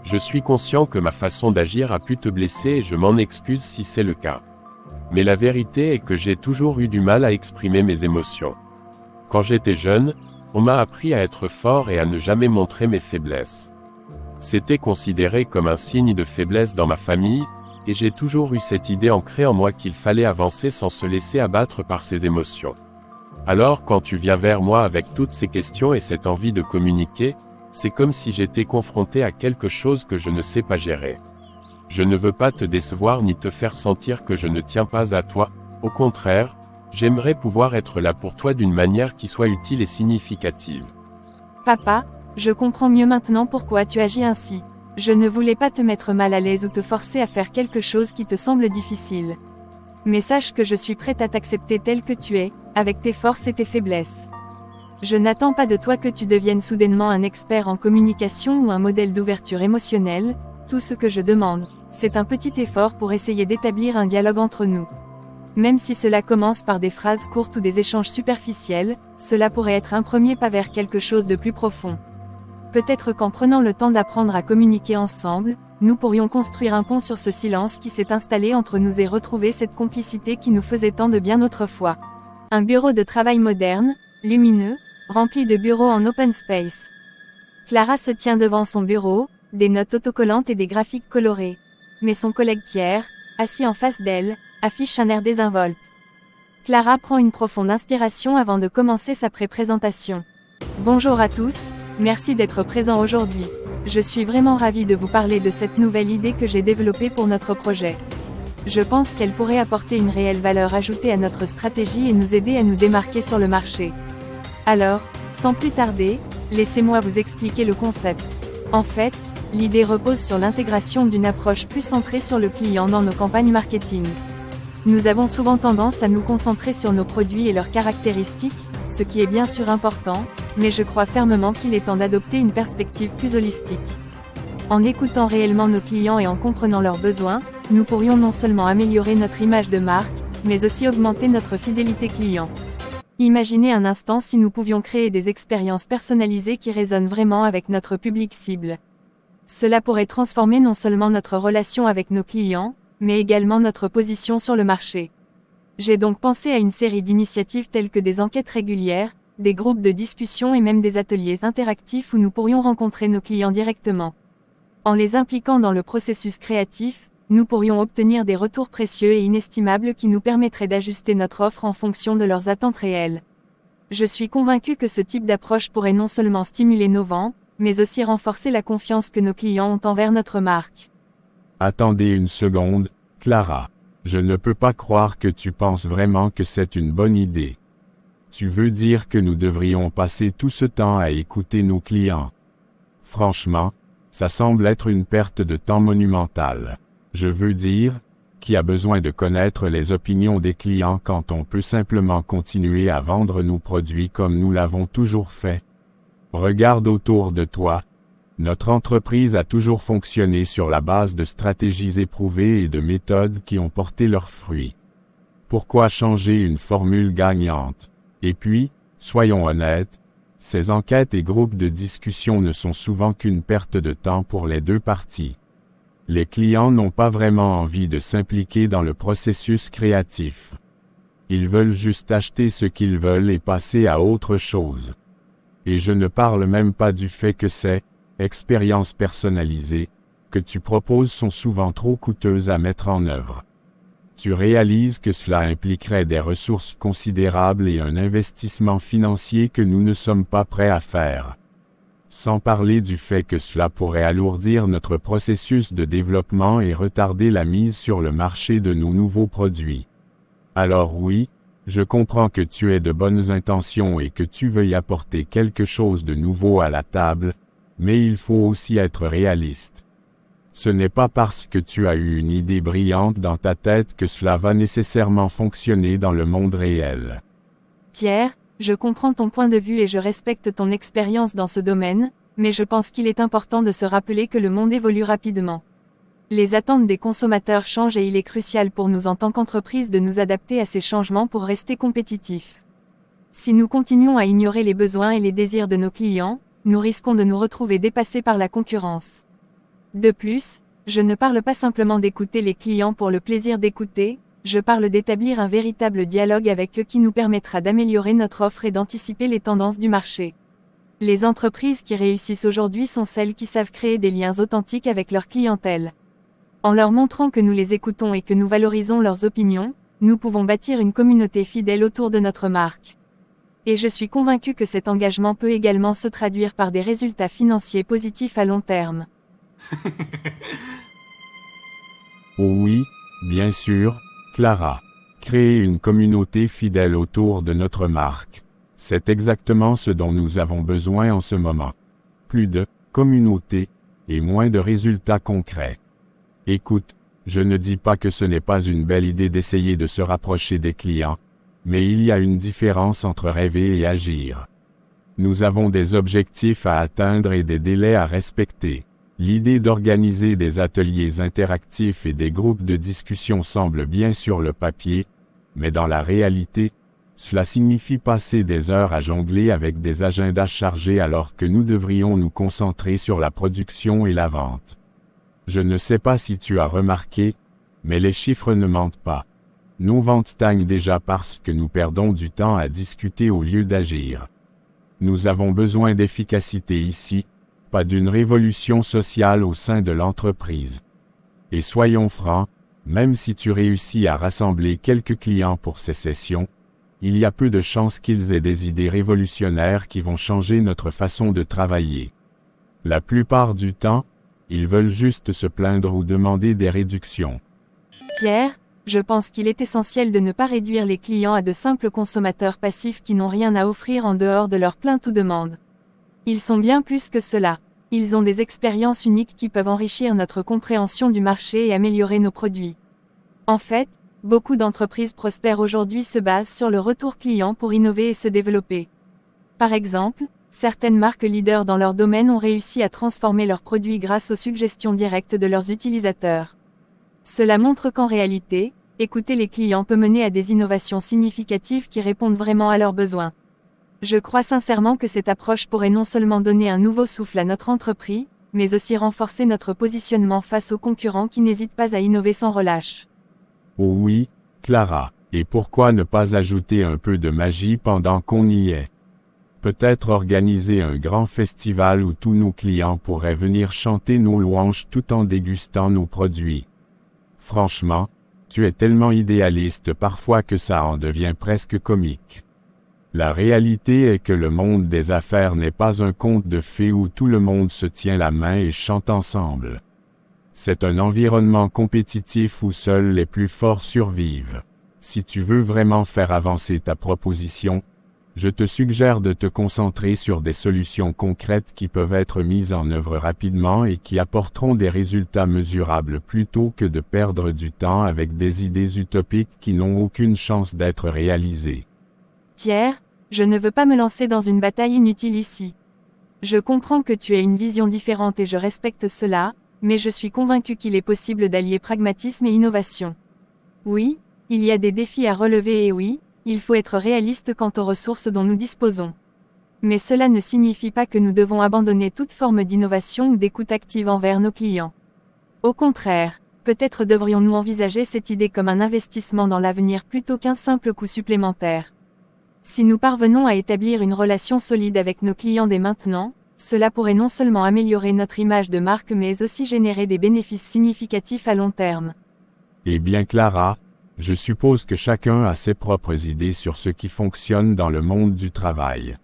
Je suis conscient que ma façon d'agir a pu te blesser et je m'en excuse si c'est le cas. Mais la vérité est que j'ai toujours eu du mal à exprimer mes émotions. Quand j'étais jeune, on m'a appris à être fort et à ne jamais montrer mes faiblesses. C'était considéré comme un signe de faiblesse dans ma famille, et j'ai toujours eu cette idée ancrée en moi qu'il fallait avancer sans se laisser abattre par ses émotions. Alors quand tu viens vers moi avec toutes ces questions et cette envie de communiquer, c'est comme si j'étais confronté à quelque chose que je ne sais pas gérer. Je ne veux pas te décevoir ni te faire sentir que je ne tiens pas à toi, au contraire, j'aimerais pouvoir être là pour toi d'une manière qui soit utile et significative. Papa, je comprends mieux maintenant pourquoi tu agis ainsi. Je ne voulais pas te mettre mal à l'aise ou te forcer à faire quelque chose qui te semble difficile. Mais sache que je suis prête à t'accepter tel que tu es, avec tes forces et tes faiblesses. Je n'attends pas de toi que tu deviennes soudainement un expert en communication ou un modèle d'ouverture émotionnelle, tout ce que je demande, c'est un petit effort pour essayer d'établir un dialogue entre nous. Même si cela commence par des phrases courtes ou des échanges superficiels, cela pourrait être un premier pas vers quelque chose de plus profond. Peut-être qu'en prenant le temps d'apprendre à communiquer ensemble, nous pourrions construire un pont sur ce silence qui s'est installé entre nous et retrouver cette complicité qui nous faisait tant de bien autrefois. Un bureau de travail moderne, lumineux, rempli de bureaux en open space. Clara se tient devant son bureau, des notes autocollantes et des graphiques colorés. Mais son collègue Pierre, assis en face d'elle, affiche un air désinvolte. Clara prend une profonde inspiration avant de commencer sa pré-présentation. Bonjour à tous, merci d'être présents aujourd'hui. Je suis vraiment ravie de vous parler de cette nouvelle idée que j'ai développée pour notre projet. Je pense qu'elle pourrait apporter une réelle valeur ajoutée à notre stratégie et nous aider à nous démarquer sur le marché. Alors, sans plus tarder, laissez-moi vous expliquer le concept. En fait, l'idée repose sur l'intégration d'une approche plus centrée sur le client dans nos campagnes marketing. Nous avons souvent tendance à nous concentrer sur nos produits et leurs caractéristiques, ce qui est bien sûr important, mais je crois fermement qu'il est temps d'adopter une perspective plus holistique. En écoutant réellement nos clients et en comprenant leurs besoins, nous pourrions non seulement améliorer notre image de marque, mais aussi augmenter notre fidélité client. Imaginez un instant si nous pouvions créer des expériences personnalisées qui résonnent vraiment avec notre public cible. Cela pourrait transformer non seulement notre relation avec nos clients, mais également notre position sur le marché. J'ai donc pensé à une série d'initiatives telles que des enquêtes régulières, des groupes de discussion et même des ateliers interactifs où nous pourrions rencontrer nos clients directement. En les impliquant dans le processus créatif, nous pourrions obtenir des retours précieux et inestimables qui nous permettraient d'ajuster notre offre en fonction de leurs attentes réelles. Je suis convaincue que ce type d'approche pourrait non seulement stimuler nos ventes, mais aussi renforcer la confiance que nos clients ont envers notre marque. Attendez une seconde, Clara. Je ne peux pas croire que tu penses vraiment que c'est une bonne idée. Tu veux dire que nous devrions passer tout ce temps à écouter nos clients? Franchement, ça semble être une perte de temps monumentale. Je veux dire, qui a besoin de connaître les opinions des clients quand on peut simplement continuer à vendre nos produits comme nous l'avons toujours fait? Regarde autour de toi. Notre entreprise a toujours fonctionné sur la base de stratégies éprouvées et de méthodes qui ont porté leurs fruits. Pourquoi changer une formule gagnante? Et puis, soyons honnêtes, ces enquêtes et groupes de discussion ne sont souvent qu'une perte de temps pour les deux parties. Les clients n'ont pas vraiment envie de s'impliquer dans le processus créatif. Ils veulent juste acheter ce qu'ils veulent et passer à autre chose. Et je ne parle même pas du fait que ces expériences personnalisées que tu proposes sont souvent trop coûteuses à mettre en œuvre. Tu réalises que cela impliquerait des ressources considérables et un investissement financier que nous ne sommes pas prêts à faire. Sans parler du fait que cela pourrait alourdir notre processus de développement et retarder la mise sur le marché de nos nouveaux produits. Alors oui, je comprends que tu aies de bonnes intentions et que tu veuilles apporter quelque chose de nouveau à la table, mais il faut aussi être réaliste. Ce n'est pas parce que tu as eu une idée brillante dans ta tête que cela va nécessairement fonctionner dans le monde réel. Pierre, je comprends ton point de vue et je respecte ton expérience dans ce domaine, mais je pense qu'il est important de se rappeler que le monde évolue rapidement. Les attentes des consommateurs changent et il est crucial pour nous en tant qu'entreprise de nous adapter à ces changements pour rester compétitifs. Si nous continuons à ignorer les besoins et les désirs de nos clients, nous risquons de nous retrouver dépassés par la concurrence. De plus, je ne parle pas simplement d'écouter les clients pour le plaisir d'écouter, je parle d'établir un véritable dialogue avec eux qui nous permettra d'améliorer notre offre et d'anticiper les tendances du marché. Les entreprises qui réussissent aujourd'hui sont celles qui savent créer des liens authentiques avec leur clientèle. En leur montrant que nous les écoutons et que nous valorisons leurs opinions, nous pouvons bâtir une communauté fidèle autour de notre marque. Et je suis convaincu que cet engagement peut également se traduire par des résultats financiers positifs à long terme. Oh oui, bien sûr, Clara. Créer une communauté fidèle autour de notre marque. C'est exactement ce dont nous avons besoin en ce moment. Plus de communauté et moins de résultats concrets. Écoute, je ne dis pas que ce n'est pas une belle idée d'essayer de se rapprocher des clients, mais il y a une différence entre rêver et agir. Nous avons des objectifs à atteindre et des délais à respecter. L'idée d'organiser des ateliers interactifs et des groupes de discussion semble bien sur le papier, mais dans la réalité, cela signifie passer des heures à jongler avec des agendas chargés alors que nous devrions nous concentrer sur la production et la vente. Je ne sais pas si tu as remarqué, mais les chiffres ne mentent pas. Nos ventes stagnent déjà parce que nous perdons du temps à discuter au lieu d'agir. Nous avons besoin d'efficacité ici, pas d'une révolution sociale au sein de l'entreprise. Et soyons francs, même si tu réussis à rassembler quelques clients pour ces sessions, il y a peu de chances qu'ils aient des idées révolutionnaires qui vont changer notre façon de travailler. La plupart du temps, ils veulent juste se plaindre ou demander des réductions. Pierre, je pense qu'il est essentiel de ne pas réduire les clients à de simples consommateurs passifs qui n'ont rien à offrir en dehors de leurs plaintes ou demandes. Ils sont bien plus que cela. Ils ont des expériences uniques qui peuvent enrichir notre compréhension du marché et améliorer nos produits. En fait, beaucoup d'entreprises prospères aujourd'hui se basent sur le retour client pour innover et se développer. Par exemple, certaines marques leaders dans leur domaine ont réussi à transformer leurs produits grâce aux suggestions directes de leurs utilisateurs. Cela montre qu'en réalité, écouter les clients peut mener à des innovations significatives qui répondent vraiment à leurs besoins. Je crois sincèrement que cette approche pourrait non seulement donner un nouveau souffle à notre entreprise, mais aussi renforcer notre positionnement face aux concurrents qui n'hésitent pas à innover sans relâche. Oh oui, Clara, et pourquoi ne pas ajouter un peu de magie pendant qu'on y est? Peut-être organiser un grand festival où tous nos clients pourraient venir chanter nos louanges tout en dégustant nos produits. Franchement, tu es tellement idéaliste parfois que ça en devient presque comique. La réalité est que le monde des affaires n'est pas un conte de fées où tout le monde se tient la main et chante ensemble. C'est un environnement compétitif où seuls les plus forts survivent. Si tu veux vraiment faire avancer ta proposition, je te suggère de te concentrer sur des solutions concrètes qui peuvent être mises en œuvre rapidement et qui apporteront des résultats mesurables plutôt que de perdre du temps avec des idées utopiques qui n'ont aucune chance d'être réalisées. Pierre, je ne veux pas me lancer dans une bataille inutile ici. Je comprends que tu aies une vision différente et je respecte cela, mais je suis convaincu qu'il est possible d'allier pragmatisme et innovation. Oui, il y a des défis à relever et oui, il faut être réaliste quant aux ressources dont nous disposons. Mais cela ne signifie pas que nous devons abandonner toute forme d'innovation ou d'écoute active envers nos clients. Au contraire, peut-être devrions-nous envisager cette idée comme un investissement dans l'avenir plutôt qu'un simple coût supplémentaire. Si nous parvenons à établir une relation solide avec nos clients dès maintenant, cela pourrait non seulement améliorer notre image de marque mais aussi générer des bénéfices significatifs à long terme. Eh bien Clara, Je suppose que chacun a ses propres idées sur ce qui fonctionne dans le monde du travail.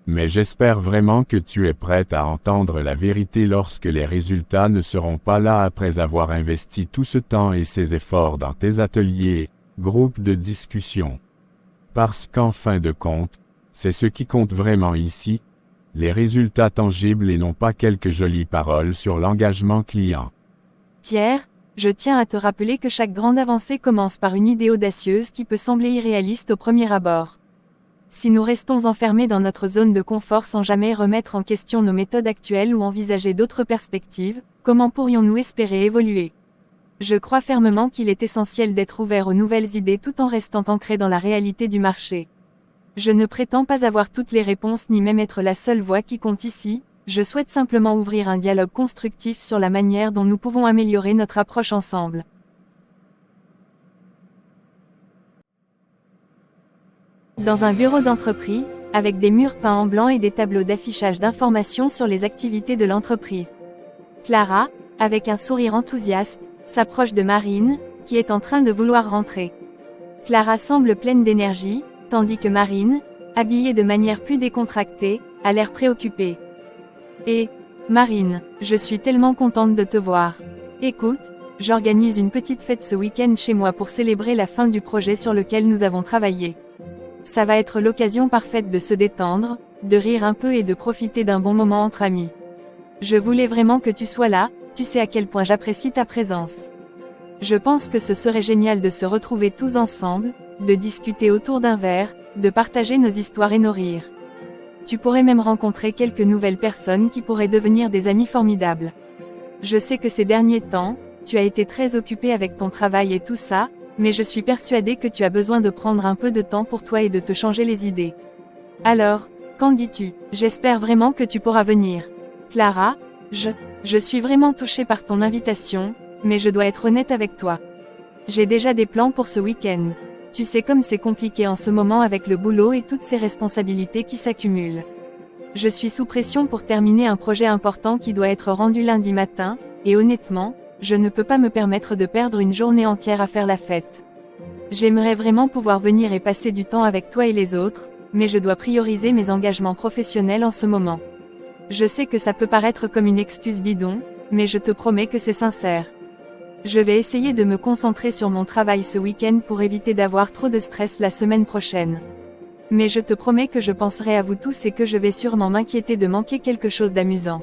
Mais j'espère vraiment que tu es prête à entendre la vérité lorsque les résultats ne seront pas là après avoir investi tout ce temps et ces efforts dans tes ateliers, groupes de discussion. Parce qu'en fin de compte, c'est ce qui compte vraiment ici, les résultats tangibles et non pas quelques jolies paroles sur l'engagement client. Pierre, je tiens à te rappeler que chaque grande avancée commence par une idée audacieuse qui peut sembler irréaliste au premier abord. Si nous restons enfermés dans notre zone de confort sans jamais remettre en question nos méthodes actuelles ou envisager d'autres perspectives, comment pourrions-nous espérer évoluer? Je crois fermement qu'il est essentiel d'être ouvert aux nouvelles idées tout en restant ancré dans la réalité du marché. Je ne prétends pas avoir toutes les réponses ni même être la seule voix qui compte ici, je souhaite simplement ouvrir un dialogue constructif sur la manière dont nous pouvons améliorer notre approche ensemble. Dans un bureau d'entreprise, avec des murs peints en blanc et des tableaux d'affichage d'informations sur les activités de l'entreprise. Clara, avec un sourire enthousiaste, s'approche de Marine, qui est en train de vouloir rentrer. Clara semble pleine d'énergie, tandis que Marine, habillée de manière plus décontractée, a l'air préoccupée. Et, Marine, je suis tellement contente de te voir. Écoute, j'organise une petite fête ce week-end chez moi pour célébrer la fin du projet sur lequel nous avons travaillé. Ça va être l'occasion parfaite de se détendre, de rire un peu et de profiter d'un bon moment entre amis. Je voulais vraiment que tu sois là, tu sais à quel point j'apprécie ta présence. Je pense que ce serait génial de se retrouver tous ensemble, de discuter autour d'un verre, de partager nos histoires et nos rires. Tu pourrais même rencontrer quelques nouvelles personnes qui pourraient devenir des amis formidables. Je sais que ces derniers temps, tu as été très occupé avec ton travail et tout ça, mais je suis persuadée que tu as besoin de prendre un peu de temps pour toi et de te changer les idées. Alors, qu'en dis-tu? J'espère vraiment que tu pourras venir. Clara, je suis vraiment touchée par ton invitation, mais je dois être honnête avec toi. J'ai déjà des plans pour ce week-end. Tu sais comme c'est compliqué en ce moment avec le boulot et toutes ces responsabilités qui s'accumulent. Je suis sous pression pour terminer un projet important qui doit être rendu lundi matin, et honnêtement, je ne peux pas me permettre de perdre une journée entière à faire la fête. J'aimerais vraiment pouvoir venir et passer du temps avec toi et les autres, mais je dois prioriser mes engagements professionnels en ce moment. Je sais que ça peut paraître comme une excuse bidon, mais je te promets que c'est sincère. Je vais essayer de me concentrer sur mon travail ce week-end pour éviter d'avoir trop de stress la semaine prochaine. Mais je te promets que je penserai à vous tous et que je vais sûrement m'inquiéter de manquer quelque chose d'amusant.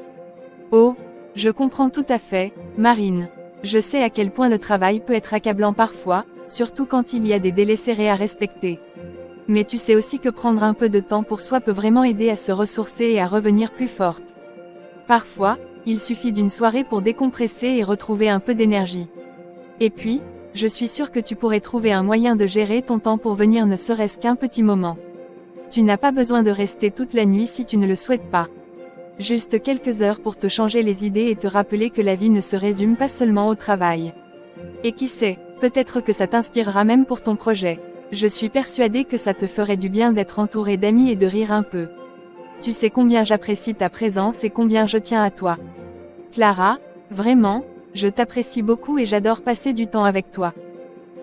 Oh, je comprends tout à fait, Marine. Je sais à quel point le travail peut être accablant parfois, surtout quand il y a des délais serrés à respecter. Mais tu sais aussi que prendre un peu de temps pour soi peut vraiment aider à se ressourcer et à revenir plus forte. Parfois, il suffit d'une soirée pour décompresser et retrouver un peu d'énergie. Et puis, je suis sûre que tu pourrais trouver un moyen de gérer ton temps pour venir ne serait-ce qu'un petit moment. Tu n'as pas besoin de rester toute la nuit si tu ne le souhaites pas. Juste quelques heures pour te changer les idées et te rappeler que la vie ne se résume pas seulement au travail. Et qui sait, peut-être que ça t'inspirera même pour ton projet. Je suis persuadée que ça te ferait du bien d'être entouré d'amis et de rire un peu. Tu sais combien j'apprécie ta présence et combien je tiens à toi. Clara, vraiment, je t'apprécie beaucoup et j'adore passer du temps avec toi.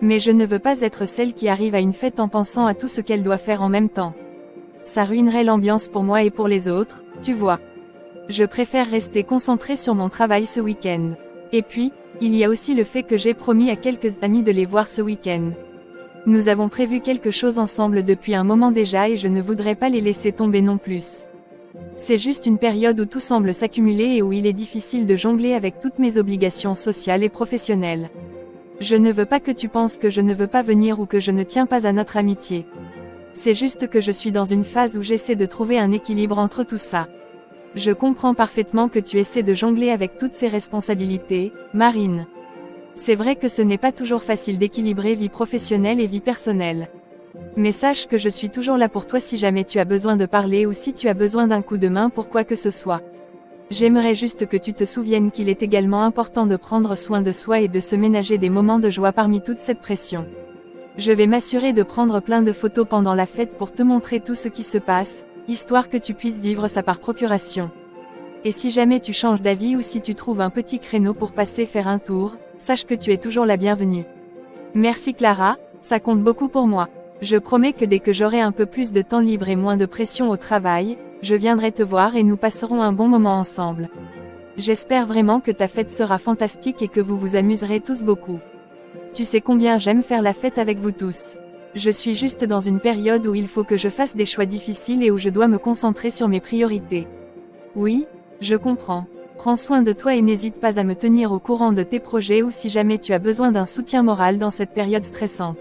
Mais je ne veux pas être celle qui arrive à une fête en pensant à tout ce qu'elle doit faire en même temps. Ça ruinerait l'ambiance pour moi et pour les autres, tu vois. Je préfère rester concentrée sur mon travail ce week-end. Et puis, il y a aussi le fait que j'ai promis à quelques amis de les voir ce week-end. Nous avons prévu quelque chose ensemble depuis un moment déjà et je ne voudrais pas les laisser tomber non plus. C'est juste une période où tout semble s'accumuler et où il est difficile de jongler avec toutes mes obligations sociales et professionnelles. Je ne veux pas que tu penses que je ne veux pas venir ou que je ne tiens pas à notre amitié. C'est juste que je suis dans une phase où j'essaie de trouver un équilibre entre tout ça. Je comprends parfaitement que tu essaies de jongler avec toutes ces responsabilités, Marine. C'est vrai que ce n'est pas toujours facile d'équilibrer vie professionnelle et vie personnelle. Mais sache que je suis toujours là pour toi si jamais tu as besoin de parler ou si tu as besoin d'un coup de main pour quoi que ce soit. J'aimerais juste que tu te souviennes qu'il est également important de prendre soin de soi et de se ménager des moments de joie parmi toute cette pression. Je vais m'assurer de prendre plein de photos pendant la fête pour te montrer tout ce qui se passe, histoire que tu puisses vivre ça par procuration. Et si jamais tu changes d'avis ou si tu trouves un petit créneau pour passer faire un tour, sache que tu es toujours la bienvenue. Merci Clara, Ça compte beaucoup pour moi. Je promets que dès que j'aurai un peu plus de temps libre et moins de pression au travail, je viendrai te voir et nous passerons un bon moment ensemble. J'espère vraiment que ta fête sera fantastique et que vous vous amuserez tous beaucoup. Tu sais combien j'aime faire la fête avec vous tous. Je suis juste dans une période où il faut que je fasse des choix difficiles et où je dois me concentrer sur mes priorités. Oui, je comprends. Prends soin de toi et n'hésite pas à me tenir au courant de tes projets ou si jamais tu as besoin d'un soutien moral dans cette période stressante.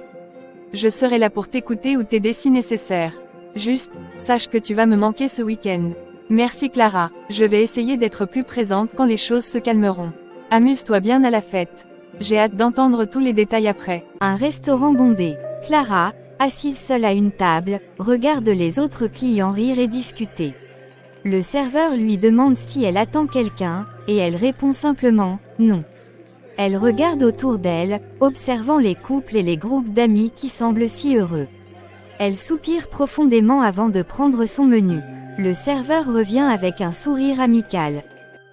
Je serai là pour t'écouter ou t'aider si nécessaire. Juste, sache que tu vas me manquer ce week-end. Merci Clara, je vais essayer d'être plus présente quand les choses se calmeront. Amuse-toi bien à la fête. J'ai hâte d'entendre tous les détails après. Un restaurant bondé. Clara, assise seule à une table, regarde les autres clients rire et discuter. Le serveur lui demande si elle attend quelqu'un, et elle répond simplement « non ». Elle regarde autour d'elle, observant les couples et les groupes d'amis qui semblent si heureux. Elle soupire profondément avant de prendre son menu. Le serveur revient avec un sourire amical.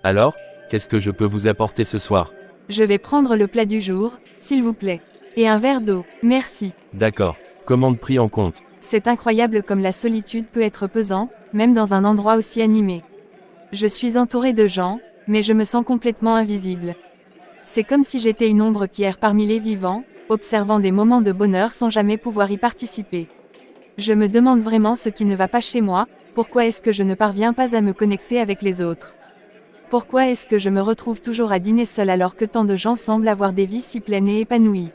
Alors, qu'est-ce que je peux vous apporter ce soir? Je vais prendre le plat du jour, s'il vous plaît. Et un verre d'eau, merci. D'accord, commande pris en compte. C'est incroyable comme la solitude peut être pesant, même dans un endroit aussi animé. Je suis entourée de gens, mais je me sens complètement invisible. C'est comme si j'étais une ombre qui erre parmi les vivants, observant des moments de bonheur sans jamais pouvoir y participer. Je me demande vraiment ce qui ne va pas chez moi, pourquoi est-ce que je ne parviens pas à me connecter avec les autres? Pourquoi est-ce que je me retrouve toujours à dîner seule alors que tant de gens semblent avoir des vies si pleines et épanouies?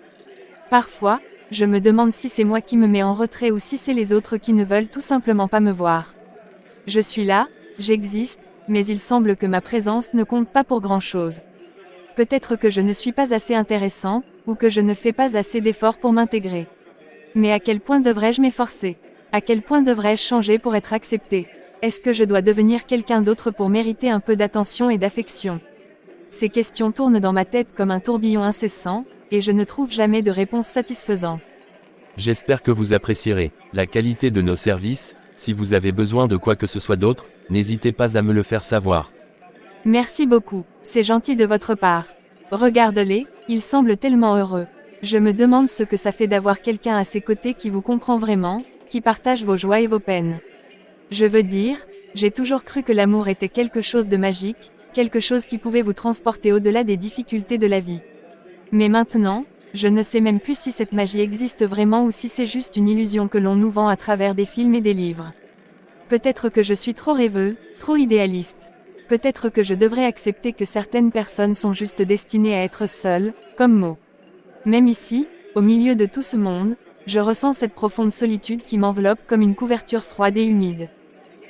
Parfois, je me demande si c'est moi qui me mets en retrait ou si c'est les autres qui ne veulent tout simplement pas me voir. Je suis là, j'existe, mais il semble que ma présence ne compte pas pour grand-chose. Peut-être que je ne suis pas assez intéressant, ou que je ne fais pas assez d'efforts pour m'intégrer. Mais à quel point devrais-je m'efforcer? À quel point devrais-je changer pour être accepté? Est-ce que je dois devenir quelqu'un d'autre pour mériter un peu d'attention et d'affection? Ces questions tournent dans ma tête comme un tourbillon incessant, et je ne trouve jamais de réponse satisfaisante. J'espère que vous apprécierez la qualité de nos services. Si vous avez besoin de quoi que ce soit d'autre, n'hésitez pas à me le faire savoir. Merci beaucoup, c'est gentil de votre part. Regarde-les, ils semblent tellement heureux. Je me demande ce que ça fait d'avoir quelqu'un à ses côtés qui vous comprend vraiment, qui partage vos joies et vos peines. Je veux dire, j'ai toujours cru que l'amour était quelque chose de magique, quelque chose qui pouvait vous transporter au-delà des difficultés de la vie. Mais maintenant, je ne sais même plus si cette magie existe vraiment ou si c'est juste une illusion que l'on nous vend à travers des films et des livres. Peut-être que je suis trop rêveux, trop idéaliste. Peut-être que je devrais accepter que certaines personnes sont juste destinées à être seules, comme Mo. Même ici, au milieu de tout ce monde, je ressens cette profonde solitude qui m'enveloppe comme une couverture froide et humide.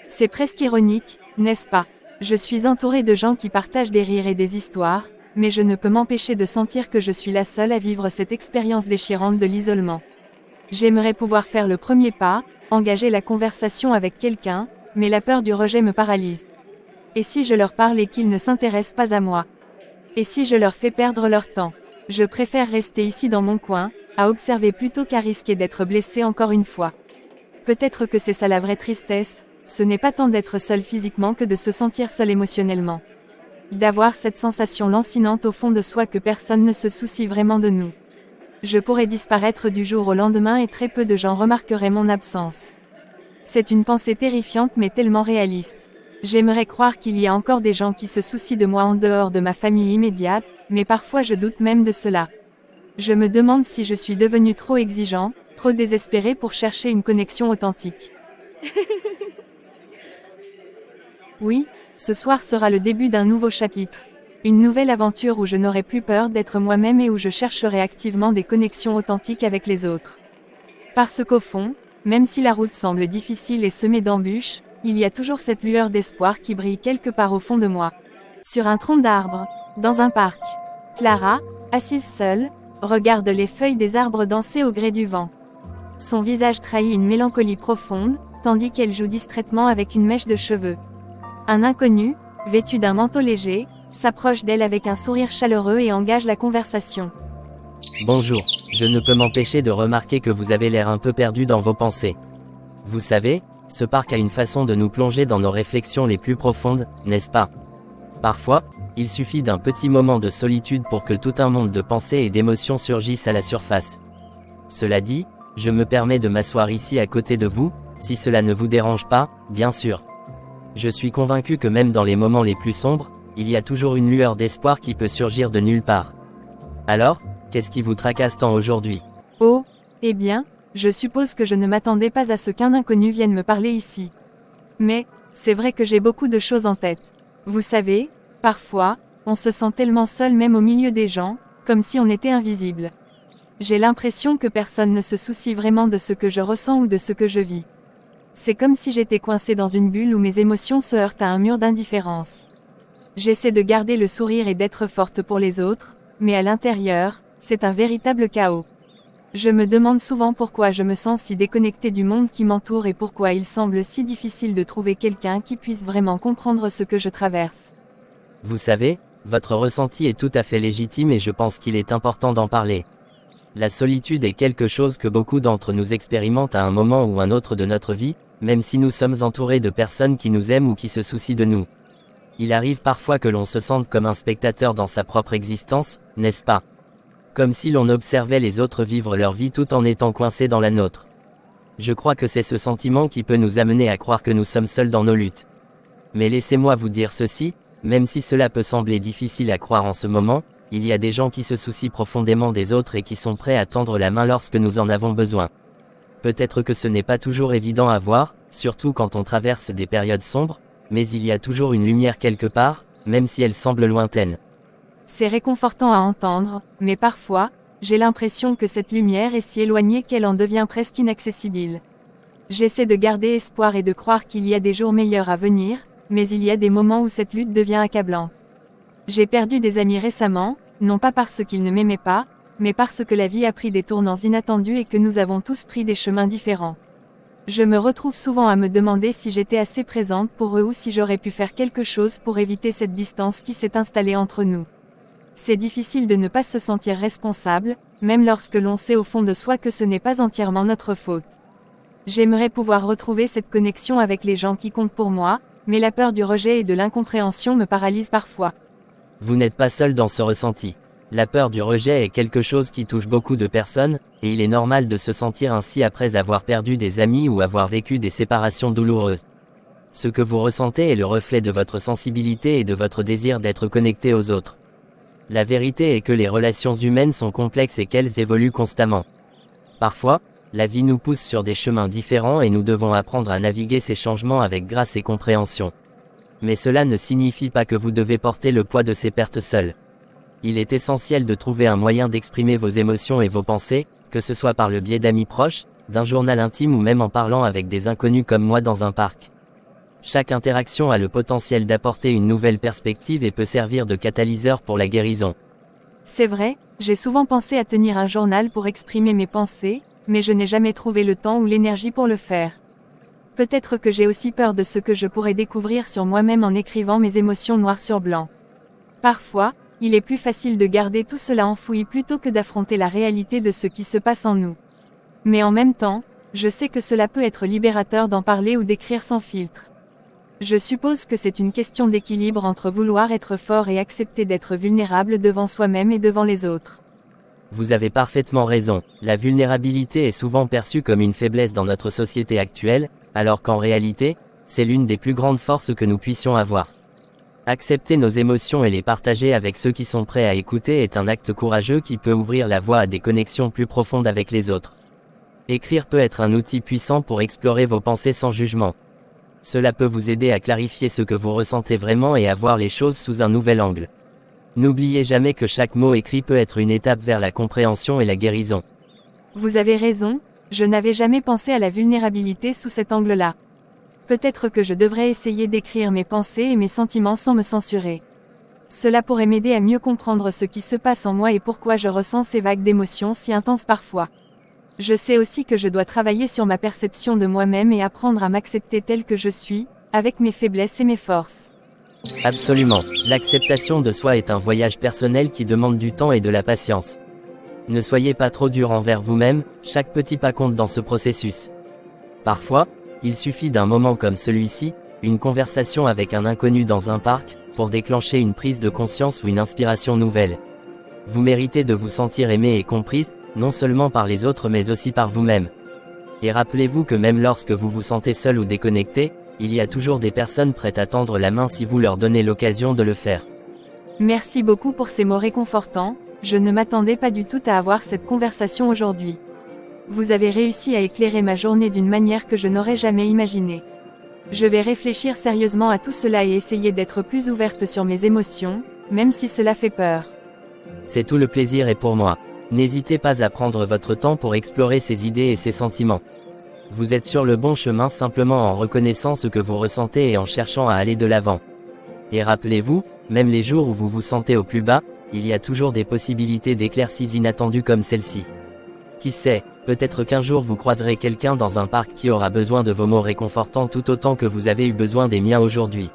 C'est presque ironique, n'est-ce pas? Je suis entourée de gens qui partagent des rires et des histoires, mais je ne peux m'empêcher de sentir que je suis la seule à vivre cette expérience déchirante de l'isolement. J'aimerais pouvoir faire le premier pas, engager la conversation avec quelqu'un, mais la peur du rejet me paralyse. Et si je leur parle et qu'ils ne s'intéressent pas à moi? Et si je leur fais perdre leur temps? Je préfère rester ici dans mon coin, à observer plutôt qu'à risquer d'être blessée encore une fois. Peut-être que c'est ça la vraie tristesse, ce n'est pas tant d'être seul physiquement que de se sentir seul émotionnellement. D'avoir cette sensation lancinante au fond de soi que personne ne se soucie vraiment de nous. Je pourrais disparaître du jour au lendemain et très peu de gens remarqueraient mon absence. C'est une pensée terrifiante mais tellement réaliste. J'aimerais croire qu'il y a encore des gens qui se soucient de moi en dehors de ma famille immédiate, mais parfois je doute même de cela. Je me demande si je suis devenu trop exigeant, trop désespéré pour chercher une connexion authentique. Oui, ce soir sera le début d'un nouveau chapitre. Une nouvelle aventure où je n'aurai plus peur d'être moi-même et où je chercherai activement des connexions authentiques avec les autres. Parce qu'au fond, même si la route semble difficile et semée d'embûches, il y a toujours cette lueur d'espoir qui brille quelque part au fond de moi. Sur un tronc d'arbre, dans un parc. Clara, assise seule, regarde les feuilles des arbres danser au gré du vent. Son visage trahit une mélancolie profonde, tandis qu'elle joue distraitement avec une mèche de cheveux. Un inconnu, vêtu d'un manteau léger, s'approche d'elle avec un sourire chaleureux et engage la conversation. Bonjour, je ne peux m'empêcher de remarquer que vous avez l'air un peu perdu dans vos pensées. Vous savez, ce parc a une façon de nous plonger dans nos réflexions les plus profondes, n'est-ce pas? Parfois, il suffit d'un petit moment de solitude pour que tout un monde de pensées et d'émotions surgisse à la surface. Cela dit, je me permets de m'asseoir ici à côté de vous, si cela ne vous dérange pas, bien sûr. Je suis convaincu que même dans les moments les plus sombres, il y a toujours une lueur d'espoir qui peut surgir de nulle part. Alors, qu'est-ce qui vous tracasse tant aujourd'hui? Oh, eh bien, je suppose que je ne m'attendais pas à ce qu'un inconnu vienne me parler ici. Mais, c'est vrai que j'ai beaucoup de choses en tête. Vous savez, parfois, on se sent tellement seul même au milieu des gens, comme si on était invisible. J'ai l'impression que personne ne se soucie vraiment de ce que je ressens ou de ce que je vis. C'est comme si j'étais coincée dans une bulle où mes émotions se heurtent à un mur d'indifférence. J'essaie de garder le sourire et d'être forte pour les autres, mais à l'intérieur, c'est un véritable chaos. Je me demande souvent pourquoi je me sens si déconnectée du monde qui m'entoure et pourquoi il semble si difficile de trouver quelqu'un qui puisse vraiment comprendre ce que je traverse. Vous savez, votre ressenti est tout à fait légitime et je pense qu'il est important d'en parler. La solitude est quelque chose que beaucoup d'entre nous expérimentent à un moment ou un autre de notre vie, même si nous sommes entourés de personnes qui nous aiment ou qui se soucient de nous. Il arrive parfois que l'on se sente comme un spectateur dans sa propre existence, n'est-ce pas? Comme si l'on observait les autres vivre leur vie tout en étant coincés dans la nôtre. Je crois que c'est ce sentiment qui peut nous amener à croire que nous sommes seuls dans nos luttes. Mais laissez-moi vous dire ceci, même si cela peut sembler difficile à croire en ce moment, il y a des gens qui se soucient profondément des autres et qui sont prêts à tendre la main lorsque nous en avons besoin. Peut-être que ce n'est pas toujours évident à voir, surtout quand on traverse des périodes sombres, mais il y a toujours une lumière quelque part, même si elle semble lointaine. C'est réconfortant à entendre, mais parfois, j'ai l'impression que cette lumière est si éloignée qu'elle en devient presque inaccessible. J'essaie de garder espoir et de croire qu'il y a des jours meilleurs à venir, mais il y a des moments où cette lutte devient accablante. J'ai perdu des amis récemment, non pas parce qu'ils ne m'aimaient pas, mais parce que la vie a pris des tournants inattendus et que nous avons tous pris des chemins différents. Je me retrouve souvent à me demander si j'étais assez présente pour eux ou si j'aurais pu faire quelque chose pour éviter cette distance qui s'est installée entre nous. C'est difficile de ne pas se sentir responsable, même lorsque l'on sait au fond de soi que ce n'est pas entièrement notre faute. J'aimerais pouvoir retrouver cette connexion avec les gens qui comptent pour moi, mais la peur du rejet et de l'incompréhension me paralyse parfois. Vous n'êtes pas seul dans ce ressenti. La peur du rejet est quelque chose qui touche beaucoup de personnes, et il est normal de se sentir ainsi après avoir perdu des amis ou avoir vécu des séparations douloureuses. Ce que vous ressentez est le reflet de votre sensibilité et de votre désir d'être connecté aux autres. La vérité est que les relations humaines sont complexes et qu'elles évoluent constamment. Parfois, la vie nous pousse sur des chemins différents et nous devons apprendre à naviguer ces changements avec grâce et compréhension. Mais cela ne signifie pas que vous devez porter le poids de ces pertes seuls. Il est essentiel de trouver un moyen d'exprimer vos émotions et vos pensées, que ce soit par le biais d'amis proches, d'un journal intime ou même en parlant avec des inconnus comme moi dans un parc. Chaque interaction a le potentiel d'apporter une nouvelle perspective et peut servir de catalyseur pour la guérison. C'est vrai, j'ai souvent pensé à tenir un journal pour exprimer mes pensées, mais je n'ai jamais trouvé le temps ou l'énergie pour le faire. Peut-être que j'ai aussi peur de ce que je pourrais découvrir sur moi-même en écrivant mes émotions noir sur blanc. Parfois, il est plus facile de garder tout cela enfoui plutôt que d'affronter la réalité de ce qui se passe en nous. Mais en même temps, je sais que cela peut être libérateur d'en parler ou d'écrire sans filtre. Je suppose que c'est une question d'équilibre entre vouloir être fort et accepter d'être vulnérable devant soi-même et devant les autres. Vous avez parfaitement raison, la vulnérabilité est souvent perçue comme une faiblesse dans notre société actuelle, alors qu'en réalité, c'est l'une des plus grandes forces que nous puissions avoir. Accepter nos émotions et les partager avec ceux qui sont prêts à écouter est un acte courageux qui peut ouvrir la voie à des connexions plus profondes avec les autres. Écrire peut être un outil puissant pour explorer vos pensées sans jugement. Cela peut vous aider à clarifier ce que vous ressentez vraiment et à voir les choses sous un nouvel angle. N'oubliez jamais que chaque mot écrit peut être une étape vers la compréhension et la guérison. Vous avez raison, je n'avais jamais pensé à la vulnérabilité sous cet angle-là. Peut-être que je devrais essayer d'écrire mes pensées et mes sentiments sans me censurer. Cela pourrait m'aider à mieux comprendre ce qui se passe en moi et pourquoi je ressens ces vagues d'émotions si intenses parfois. Je sais aussi que je dois travailler sur ma perception de moi-même et apprendre à m'accepter tel que je suis, avec mes faiblesses et mes forces. Absolument, l'acceptation de soi est un voyage personnel qui demande du temps et de la patience. Ne soyez pas trop dur envers vous-même, chaque petit pas compte dans ce processus. Parfois, il suffit d'un moment comme celui-ci, une conversation avec un inconnu dans un parc, pour déclencher une prise de conscience ou une inspiration nouvelle. Vous méritez de vous sentir aimé et comprise, non seulement par les autres mais aussi par vous-même. Et rappelez-vous que même lorsque vous vous sentez seul ou déconnecté, il y a toujours des personnes prêtes à tendre la main si vous leur donnez l'occasion de le faire. Merci beaucoup pour ces mots réconfortants, je ne m'attendais pas du tout à avoir cette conversation aujourd'hui. Vous avez réussi à éclairer ma journée d'une manière que je n'aurais jamais imaginée. Je vais réfléchir sérieusement à tout cela et essayer d'être plus ouverte sur mes émotions, même si cela fait peur. C'est tout le plaisir est pour moi. N'hésitez pas à prendre votre temps pour explorer ces idées et ces sentiments. Vous êtes sur le bon chemin simplement en reconnaissant ce que vous ressentez et en cherchant à aller de l'avant. Et rappelez-vous, même les jours où vous vous sentez au plus bas, il y a toujours des possibilités d'éclaircies inattendues comme celle-ci. Qui sait, peut-être qu'un jour vous croiserez quelqu'un dans un parc qui aura besoin de vos mots réconfortants tout autant que vous avez eu besoin des miens aujourd'hui.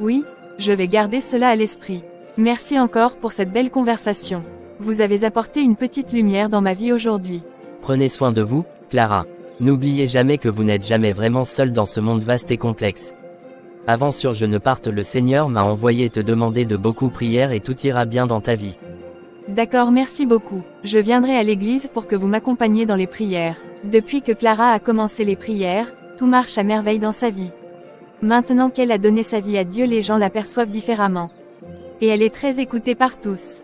Oui, je vais garder cela à l'esprit. Merci encore pour cette belle conversation. Vous avez apporté une petite lumière dans ma vie aujourd'hui. Prenez soin de vous, Clara. N'oubliez jamais que vous n'êtes jamais vraiment seul dans ce monde vaste et complexe. Avant sur Je ne parte, le Seigneur m'a envoyé te demander de beaucoup prières et tout ira bien dans ta vie. D'accord, merci beaucoup. Je viendrai à l'église pour que vous m'accompagniez dans les prières. Depuis que Clara a commencé les prières, tout marche à merveille dans sa vie. Maintenant qu'elle a donné sa vie à Dieu, les gens l'aperçoivent différemment. Et elle est très écoutée par tous.